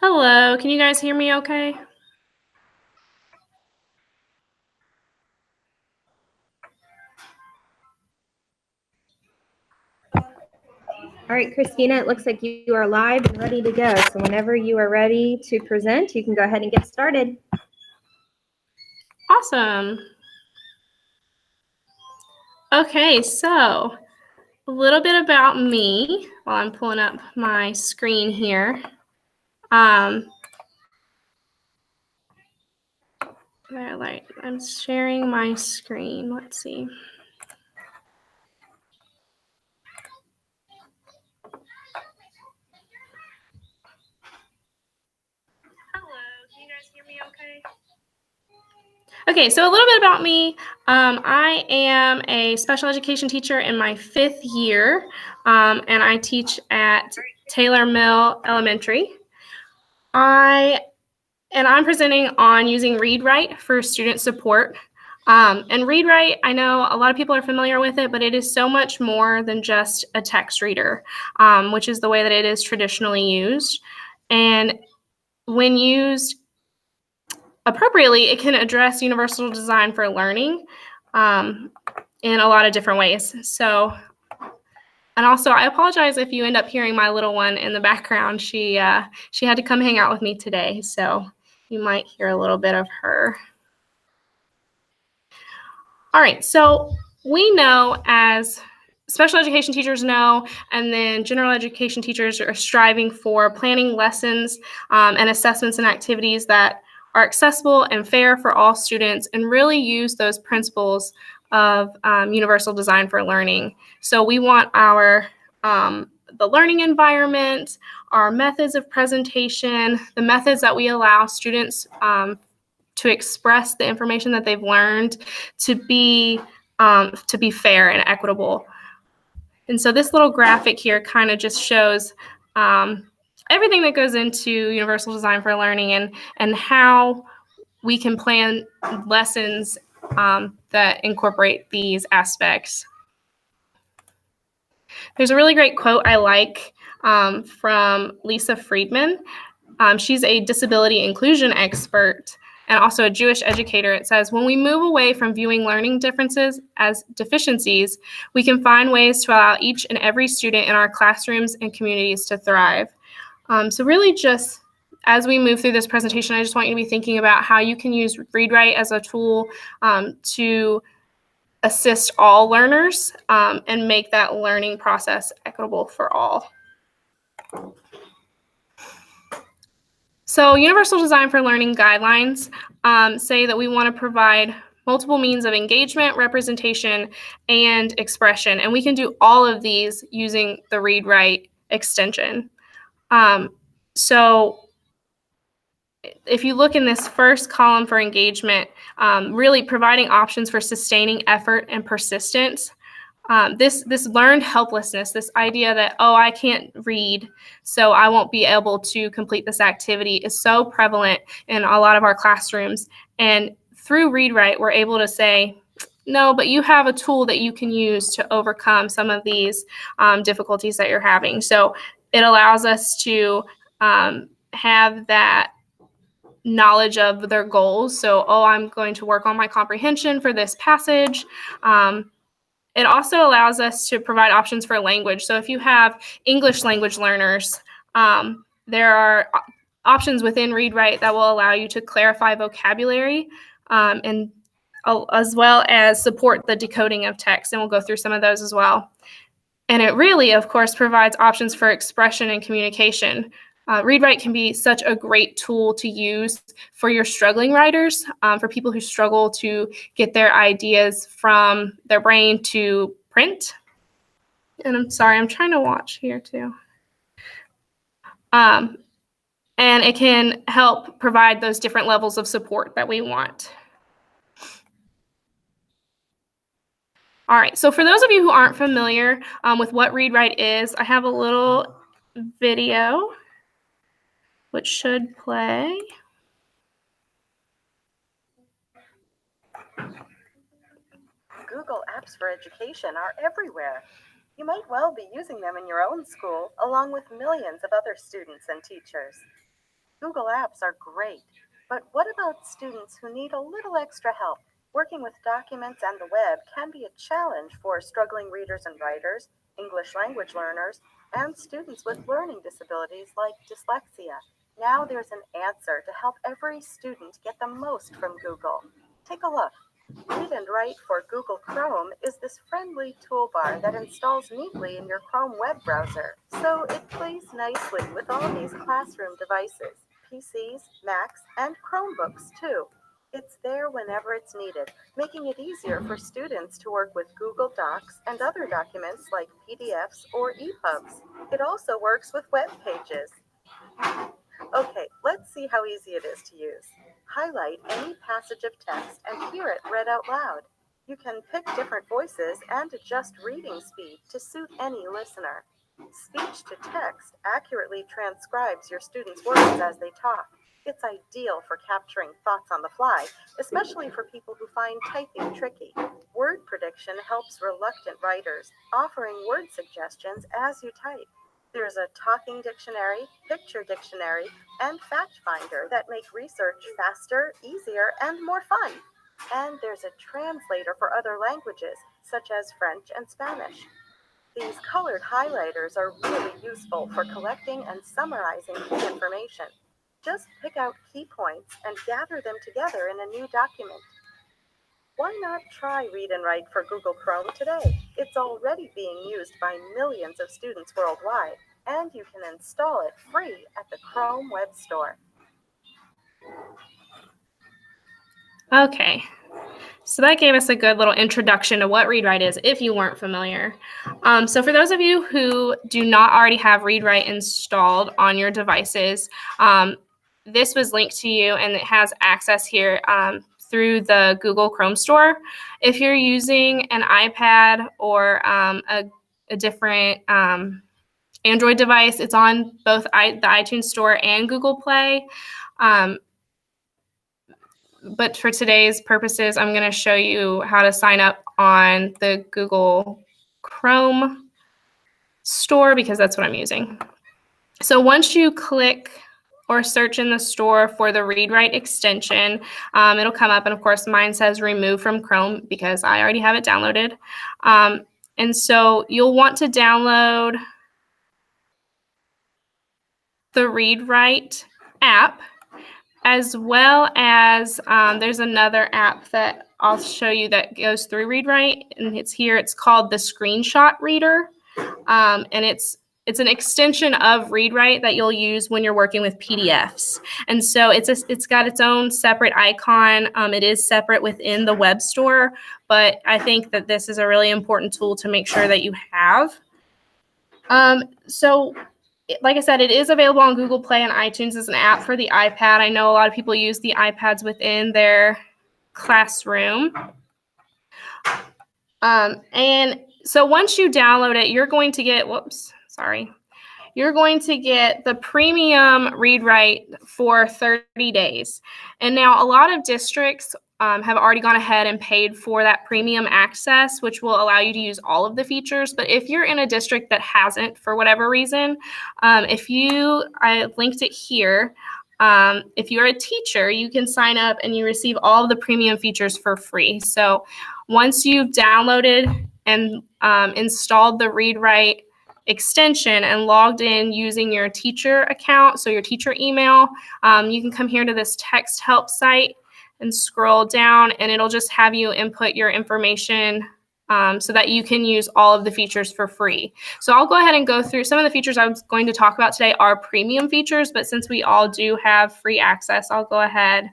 Hello, can you guys hear me okay? All right, Christina, it looks like you are live and ready to go. So whenever you are ready to present, you can go ahead and get started. Awesome. Okay, so a little bit about me while I'm pulling up my screen here. I'm sharing my screen. Let's see. Hello, can you guys hear me okay? Okay, so a little bit about me. I am a special education teacher in my 5th year, and I teach at Taylor Mill Elementary. I'm presenting on using ReadWrite for student support. And ReadWrite, I know a lot of people are familiar with it, but it is so much more than just a text reader, which is the way that it is traditionally used. And when used appropriately, it can address universal design for learning in a lot of different ways. So, and also, I apologize if you end up hearing my little one in the background. She had to come hang out with me today, so you might hear a little bit of her. All right, so we know, as special education teachers know, and then general education teachers are striving for planning lessons and assessments and activities that are accessible and fair for all students, and really use those principles of universal design for learning. So we want our the learning environment, our methods of presentation, the methods that we allow students to express the information that they've learned to be fair and equitable. And so this little graphic here kind of just shows everything that goes into universal design for learning and how we can plan lessons that incorporate these aspects. There's a really great quote I like from Lisa Friedman. She's a disability inclusion expert and also a Jewish educator. It says, when we move away from viewing learning differences as deficiencies, we can find ways to allow each and every student in our classrooms and communities to thrive. So really just as we move through this presentation, I just want you to be thinking about how you can use ReadWrite as a tool to assist all learners and make that learning process equitable for all. So universal design for learning guidelines say that we want to provide multiple means of engagement, representation, and expression. And we can do all of these using the ReadWrite extension. So if you look in this first column for engagement, really providing options for sustaining effort and persistence. This learned helplessness, this idea that, oh, I can't read, so I won't be able to complete this activity, is so prevalent in a lot of our classrooms. And through ReadWrite, we're able to say, no, but you have a tool that you can use to overcome some of these difficulties that you're having. So it allows us to have that knowledge of their goals. So, oh, I'm going to work on my comprehension for this passage. It also allows us to provide options for language. So if you have English language learners, there are options within ReadWrite that will allow you to clarify vocabulary and as well as support the decoding of text. And we'll go through some of those as well. And it really, of course, provides options for expression and communication. ReadWrite can be such a great tool to use for your struggling writers, for people who struggle to get their ideas from their brain to print. And I'm sorry, I'm trying to watch here too. And it can help provide those different levels of support that we want. All right, so for those of you who aren't familiar with what ReadWrite is, I have a little video which should play. Google Apps for Education are everywhere. You might well be using them in your own school, along with millions of other students and teachers. Google Apps are great, but what about students who need a little extra help? Working with documents and the web can be a challenge for struggling readers and writers, English language learners, and students with learning disabilities like dyslexia. Now there's an answer to help every student get the most from Google. Take a look. Read and Write for Google Chrome is this friendly toolbar that installs neatly in your Chrome web browser. So it plays nicely with all these classroom devices, PCs, Macs, and Chromebooks too. It's there whenever it's needed, making it easier for students to work with Google Docs and other documents like PDFs or EPUBs. It also works with web pages. Okay, let's see how easy it is to use. Highlight any passage of text and hear it read out loud. You can pick different voices and adjust reading speed to suit any listener. Speech to text accurately transcribes your students' words as they talk. It's ideal for capturing thoughts on the fly, especially for people who find typing tricky. Word prediction helps reluctant writers, offering word suggestions as you type. There's a talking dictionary, picture dictionary, and fact finder that make research faster, easier, and more fun. And there's a translator for other languages, such as French and Spanish. These colored highlighters are really useful for collecting and summarizing key information. Just pick out key points and gather them together in a new document. Why not try Read and Write for Google Chrome today? It's already being used by millions of students worldwide, and you can install it free at the Chrome Web Store. Okay, so that gave us a good little introduction to what Read Write is if you weren't familiar. So for those of you who do not already have Read Write installed on your devices, this was linked to you and it has access here through the Google Chrome Store. If you're using an iPad or a different Android device, it's on both the iTunes Store and Google Play. But for today's purposes, I'm going to show you how to sign up on the Google Chrome Store because that's what I'm using. So once you click or search in the store for the Read Write extension, it'll come up. And of course, mine says remove from Chrome because I already have it downloaded. And so you'll want to download the Read Write app, as well as there's another app that I'll show you that goes through Read Write, and it's here. It's called the Screenshot Reader, and it's an extension of Read Write that you'll use when you're working with PDFs. And so it's got its own separate icon. It is separate within the web store, but I think that this is a really important tool to make sure that you have. So like I said, it is available on Google Play and iTunes as an app for the iPad. I know a lot of people use the iPads within their classroom. And so once you download it, you're going to get, you're going to get the premium Read Write for 30 days. And now a lot of districts have already gone ahead and paid for that premium access, which will allow you to use all of the features. But if you're in a district that hasn't, for whatever reason, I linked it here. If you're a teacher, you can sign up and you receive all of the premium features for free. So once you've downloaded and installed the Read Write extension and logged in using your teacher account, so your teacher email, you can come here to this text help site and scroll down, and it'll just have you input your information so that you can use all of the features for free. So I'll go ahead and go through some of the features I was going to talk about today are premium features, but since we all do have free access, I'll go ahead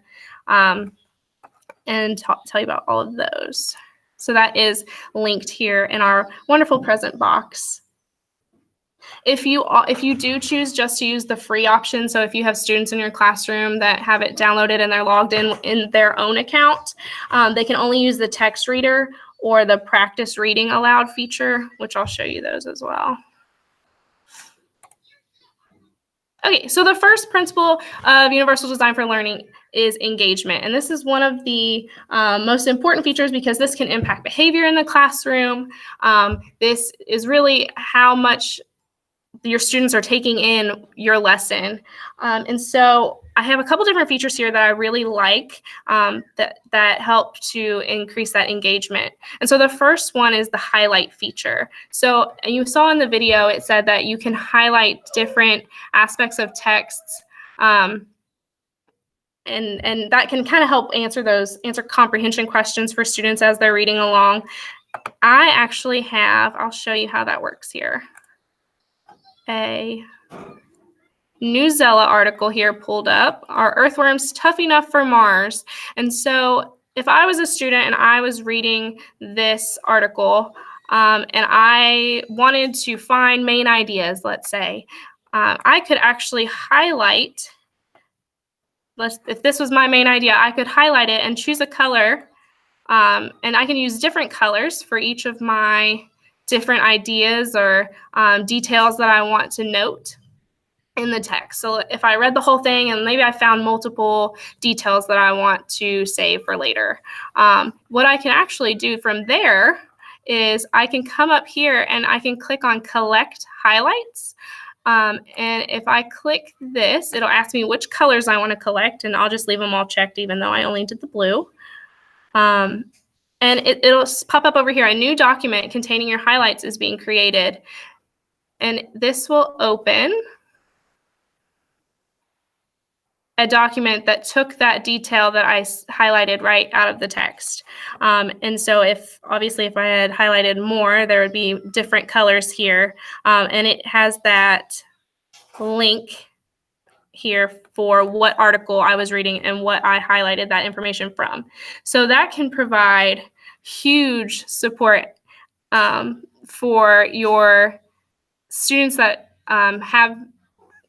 and tell you about all of those. So that is linked here in our wonderful present box. If you do choose just to use the free option, so if you have students in your classroom that have it downloaded and they're logged in their own account, they can only use the text reader or the practice reading aloud feature, which I'll show you those as well. Okay, so the first principle of Universal Design for Learning is engagement. And this is one of the most important features because this can impact behavior in the classroom. This is really how much your students are taking in your lesson. And so I have a couple different features here that I really like that help to increase that engagement. And so the first one is the highlight feature. So you saw in the video, it said that you can highlight different aspects of texts, and that can kind of help answer comprehension questions for students as they're reading along. I actually have, I'll show you how that works here, a Newsela article here pulled up. Are earthworms tough enough for Mars? And so if I was a student and I was reading this article and I wanted to find main ideas, let's say, I could actually highlight, if this was my main idea, I could highlight it and choose a color, and I can use different colors for each of my different ideas or details that I want to note in the text. So if I read the whole thing and maybe I found multiple details that I want to save for later, what I can actually do from there is I can come up here and I can click on Collect Highlights. And if I click this, it'll ask me which colors I want to collect, and I'll just leave them all checked even though I only did the blue. And it'll pop up over here, a new document containing your highlights is being created. And this will open a document that took that detail that I highlighted right out of the text. And so obviously if I had highlighted more, there would be different colors here. And it has that link here for what article I was reading and what I highlighted that information from. So that can provide huge support for your students that have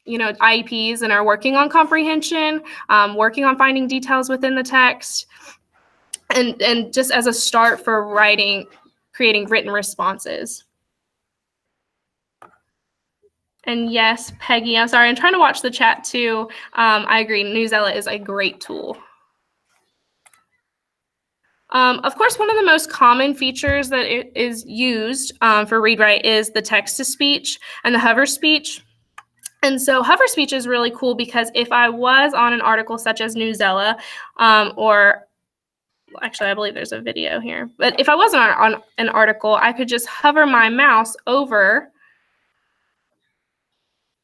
IEPs and are working on comprehension, working on finding details within the text, and just as a start for creating written responses. And yes, Peggy, I'm sorry, I'm trying to watch the chat too. I agree, Newsela is a great tool. Of course, one of the most common features that is used for read-write is the text-to-speech and the hover speech. And so hover speech is really cool because if I was on an article such as Newsela, or actually I believe there's a video here, but if I wasn't on an article, I could just hover my mouse over.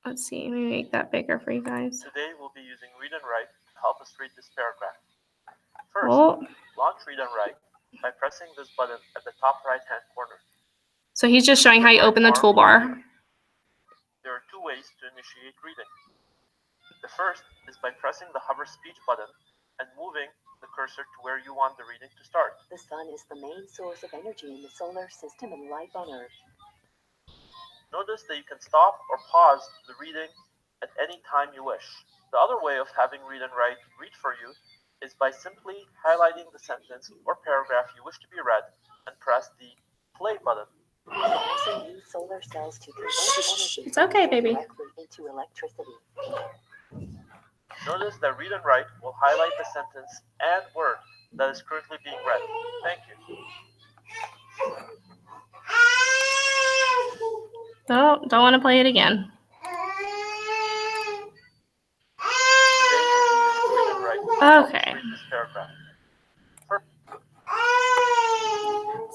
Let's see, let me make that bigger for you guys. Today we'll be using Read and Write to help us read this paragraph. First, launch Read and Write by pressing this button at the top right-hand corner. So he's just showing how you open the toolbar. There are two ways to initiate reading. The first is by pressing the hover speech button and moving the cursor to where you want the reading to start. The sun is the main source of energy in the solar system and life on Earth. Notice that you can stop or pause the reading at any time you wish. The other way of having Read and Write read for you is by simply highlighting the sentence or paragraph you wish to be read and press the play button. The NASA use solar cells to convert energy It's okay, baby. directly into electricity. Notice that Read and Write will highlight the sentence and word that is currently being read. Thank you. Oh, don't want to play it again. Okay.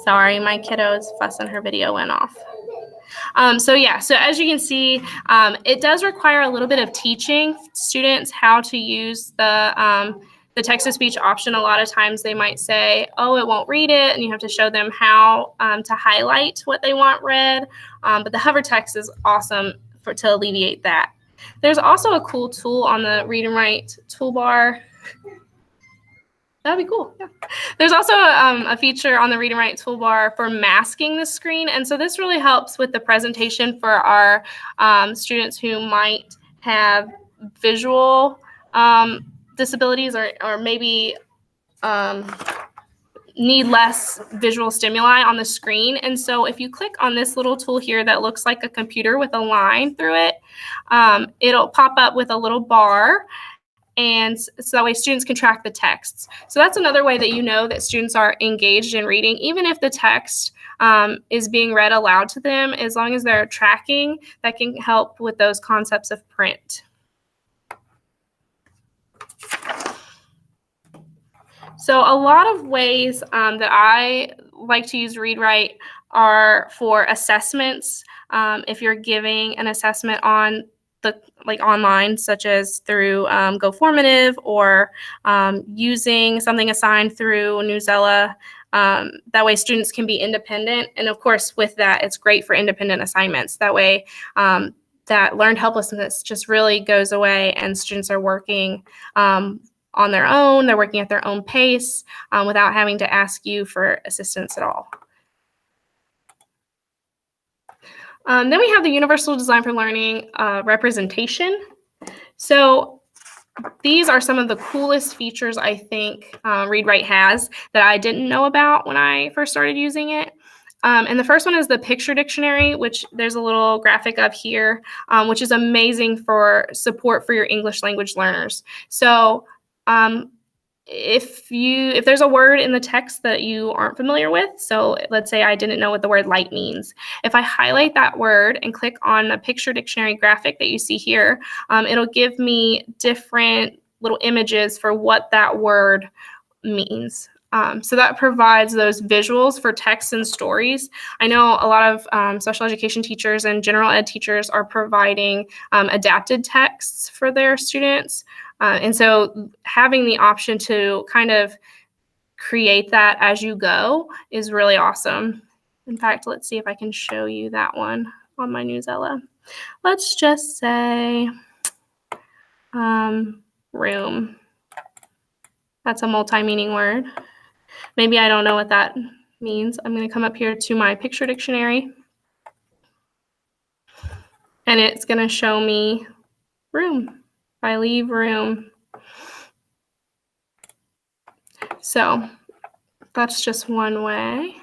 Sorry, my kiddo's fussing, her video went off. So as you can see, it does require a little bit of teaching students how to use the text-to-speech option. A lot of times they might say, oh, it won't read it, and you have to show them how to highlight what they want read. But the hover text is awesome to alleviate that. There's also a cool tool on the Read and Write toolbar. That'd be cool. Yeah. There's also a feature on the Read and Write toolbar for masking the screen. And so this really helps with the presentation for our students who might have visual disabilities or maybe need less visual stimuli on the screen. And so if you click on this little tool here that looks like a computer with a line through it, it'll pop up with a little bar. and so that way students can track the texts. So that's another way that you know that students are engaged in reading, even if the text is being read aloud to them. As long as they're tracking, that can help with those concepts of print. So a lot of ways that I like to use ReadWrite are for assessments. If you're giving an assessment on online, such as through GoFormative, or using something assigned through Newsela. That way students can be independent. And of course, with that, it's great for independent assignments. That way that learned helplessness just really goes away and students are working on their own. They're working at their own pace without having to ask you for assistance at all. Then we have the Universal Design for Learning representation. So these are some of the coolest features I think ReadWrite has that I didn't know about when I first started using it. And the first one is the picture dictionary, which there's a little graphic up here, which is amazing for support for your English language learners. So if there's a word in the text that you aren't familiar with, so let's say I didn't know what the word light means. If I highlight that word and click on the picture dictionary graphic that you see here, it'll give me different little images for what that word means. So that provides those visuals for texts and stories. I know a lot of special education teachers and general ed teachers are providing adapted texts for their students. And so having the option to kind of create that as you go is really awesome. In fact, let's see if I can show you that one on my Newsela. Let's just say room. That's a multi-meaning word. Maybe I don't know what that means. I'm going to come up here to my picture dictionary, and it's going to show me room. If I leave room. So that's just one way.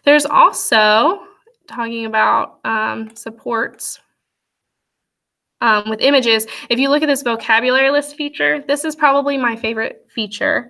There's also talking about supports with images. If you look at this vocabulary list feature, this is probably my favorite feature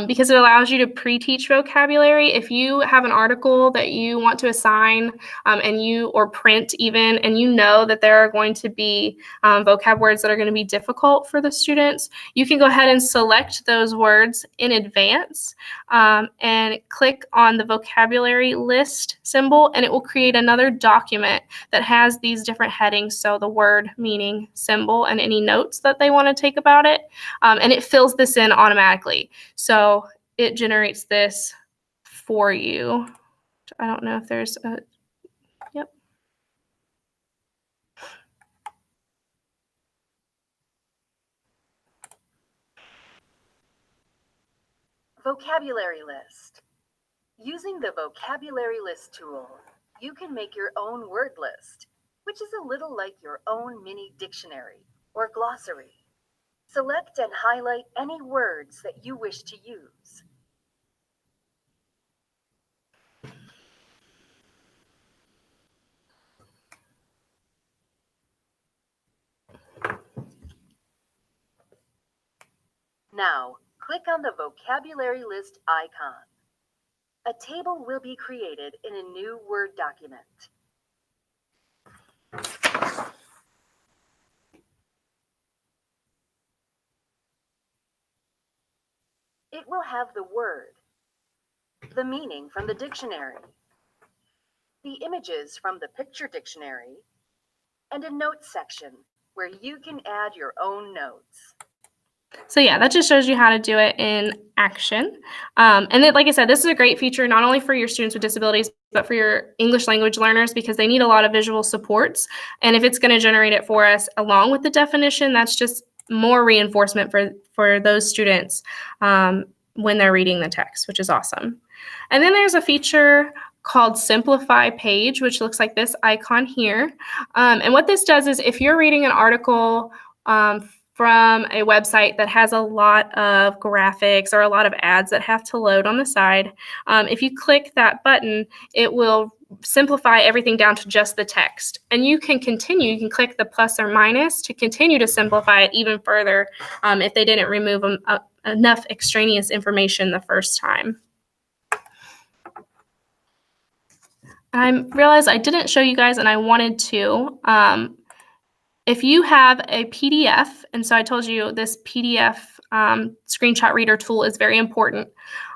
because it allows you to pre-teach vocabulary. If you have an article that you want to assign or print even, and you know that there are going to be vocab words that are going to be difficult for the students, you can go ahead and select those words in advance and click on the vocabulary list symbol, and it will create another document that has these different headings. So the word, meaning, symbol, and any notes that they want to take about it. And it fills this in automatically. So it generates this for you. I don't know if there's a, yep. Vocabulary list. Using the vocabulary list tool, you can make your own word list, which is a little like your own mini dictionary or glossary. Select and highlight any words that you wish to use. Now, click on the vocabulary list icon. A table will be created in a new Word document. It will have the word, the meaning from the dictionary, the images from the picture dictionary, and a notes section where you can add your own notes. So yeah, that just shows you how to do it in action. And then, like I said, this is a great feature not only for your students with disabilities, but for your English language learners, because they need a lot of visual supports. And if it's going to generate it for us along with the definition, that's just more reinforcement for those students when they're reading the text, which is awesome. And then there's a feature called Simplify Page, which looks like this icon here. And what this does is if you're reading an article from a website that has a lot of graphics or a lot of ads that have to load on the side, if you click that button, it will simplify everything down to just the text. And you can continue, you can click the plus or minus to continue to simplify it even further if they didn't remove enough extraneous information the first time. I realized I didn't show you guys and I wanted to. If you have a PDF, and so I told you this PDF screenshot reader tool is very important.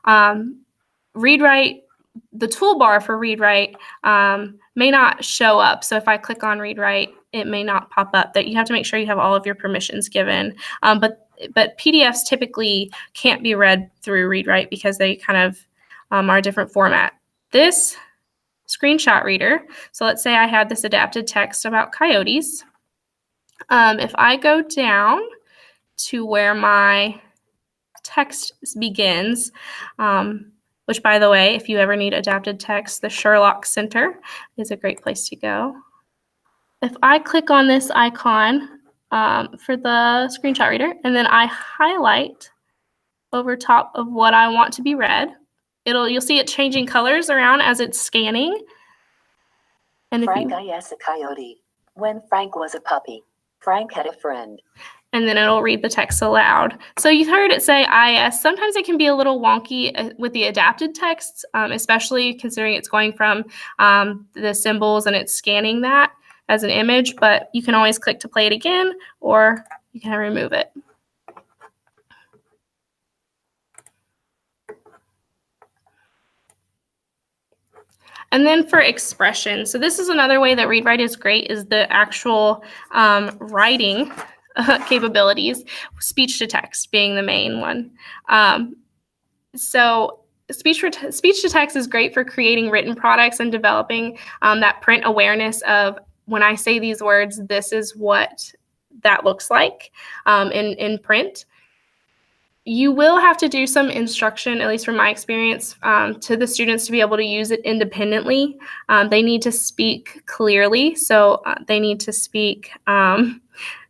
ReadWrite, the toolbar for ReadWrite may not show up. So if I click on ReadWrite, it may not pop up. That you have to make sure you have all of your permissions given. But PDFs typically can't be read through ReadWrite because they kind of are a different format. This screenshot reader, so let's say I had this adapted text about coyotes. If I go down to where my text begins, which, by the way, if you ever need adapted text, the Sherlock Center is a great place to go. If I click on this icon for the screenshot reader, and then I highlight over top of what I want to be read, you'll see it changing colors around as it's scanning. And Frank is a coyote. When Frank was a puppy, Frank had a friend. And then it'll read the text aloud. So you heard it say IS. Sometimes it can be a little wonky with the adapted texts, especially considering it's going from the symbols and it's scanning that as an image, but you can always click to play it again, or you can remove it. And then for expression, so this is another way that ReadWrite is great, is the actual writing capabilities, speech to text being the main one. So speech to text is great for creating written products and developing that print awareness of, when I say these words, this is what that looks like in print. You will have to do some instruction, at least from my experience, to the students to be able to use it independently. They need to speak clearly, so they need to speak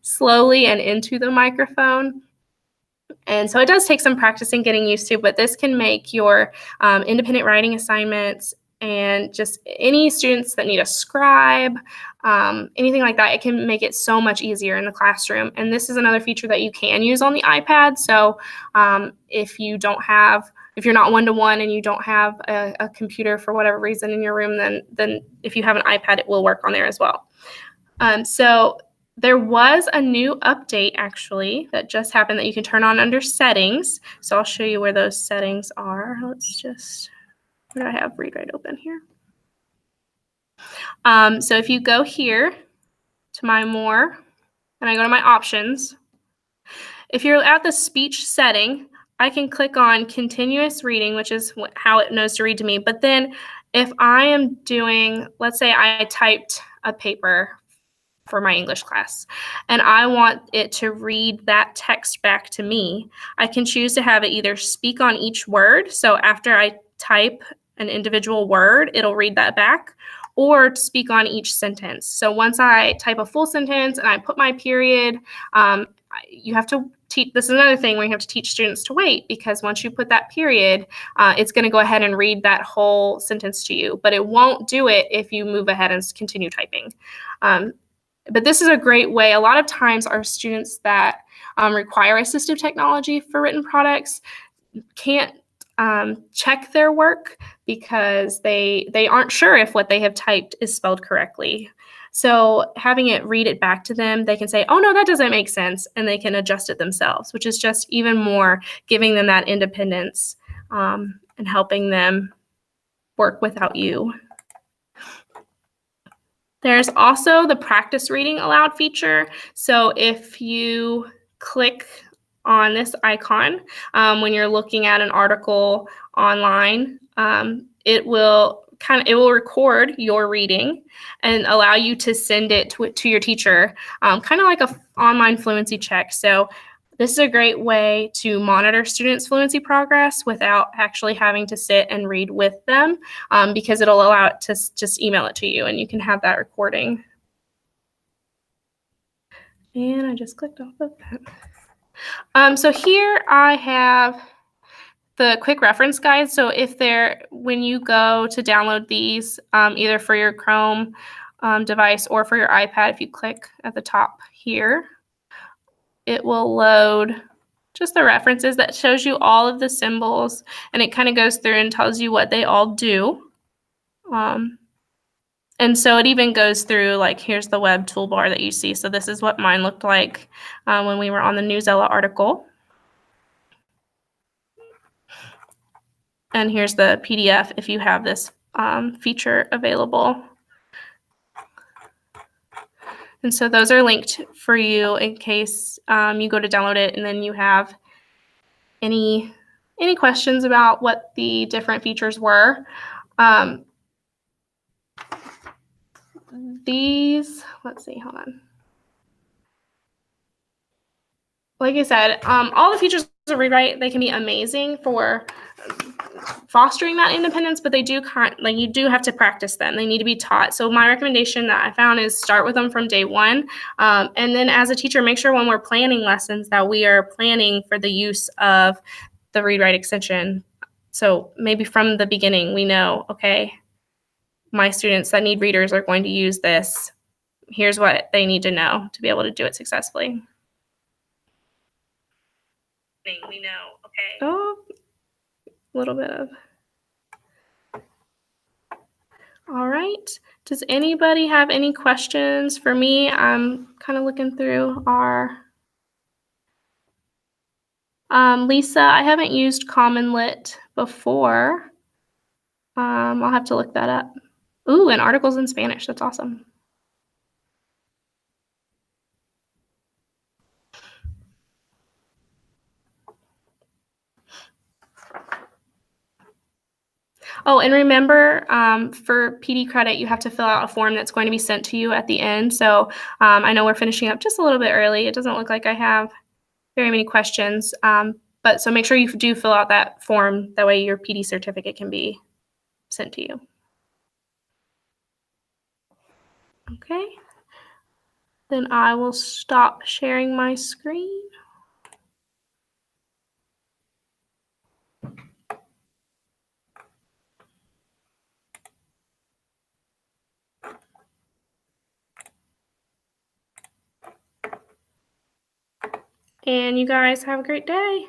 slowly and into the microphone. And so it does take some practicing getting used to, but this can make your independent writing assignments and just any students that need a scribe, anything like that, it can make it so much easier in the classroom. And this is another feature that you can use on the iPad. So if you're not one-to-one and you don't have a computer for whatever reason in your room, then if you have an iPad, it will work on there as well. So there was a new update actually that just happened that you can turn on under settings. So I'll show you where those settings are. Where do I have ReadWrite open here? So if you go here to my more, and I go to my options, if you're at the speech setting, I can click on continuous reading, which is how it knows to read to me. But then if I am doing, let's say I typed a paper for my English class, and I want it to read that text back to me, I can choose to have it either speak on each word. So after I type an individual word, it'll read that back, or speak on each sentence. So once I type a full sentence and I put my period, you have to teach, this is another thing where you have to teach students to wait, because once you put that period, it's going to go ahead and read that whole sentence to you, but it won't do it if you move ahead and continue typing. But this is a great way. A lot of times our students that require assistive technology for written products can't check their work because they aren't sure if what they have typed is spelled correctly. So having it read it back to them, they can say, oh no, that doesn't make sense, and they can adjust it themselves, which is just even more giving them that independence and helping them work without you. There's also the practice reading aloud feature. So if you click on this icon, when you're looking at an article online, it will record your reading and allow you to send it to your teacher, kind of like an online fluency check. So this is a great way to monitor students' fluency progress without actually having to sit and read with them, because it'll allow it to just email it to you and you can have that recording. And I just clicked off of that. So here I have the quick reference guide. So when you go to download these, either for your Chrome device or for your iPad, if you click at the top here, it will load just the references that shows you all of the symbols, and it kind of goes through and tells you what they all do. And so it even goes through, like, here's the web toolbar that you see. So this is what mine looked like when we were on the Newsela article. And here's the PDF if you have this feature available. And so those are linked for you in case you go to download it and then you have any questions about what the different features were. Let's see, hold on. Like I said, all the features of Read-Write, they can be amazing for fostering that independence, but you do have to practice them. They need to be taught. So my recommendation that I found is start with them from day one. And then as a teacher, make sure when we're planning lessons that we are planning for the use of the Read-Write extension. So maybe from the beginning, we know, okay, my students that need readers are going to use this. Here's what they need to know to be able to do it successfully. We know, okay. Oh, a little bit of. All right. Does anybody have any questions for me? I'm kind of looking through our. Lisa, I haven't used Common Lit before. I'll have to look that up. Ooh, and articles in Spanish. That's awesome. Oh, and remember, for PD credit, you have to fill out a form that's going to be sent to you at the end. So I know we're finishing up just a little bit early. It doesn't look like I have very many questions, but so make sure you do fill out that form. That way your PD certificate can be sent to you. Okay. Then I will stop sharing my screen. And you guys have a great day.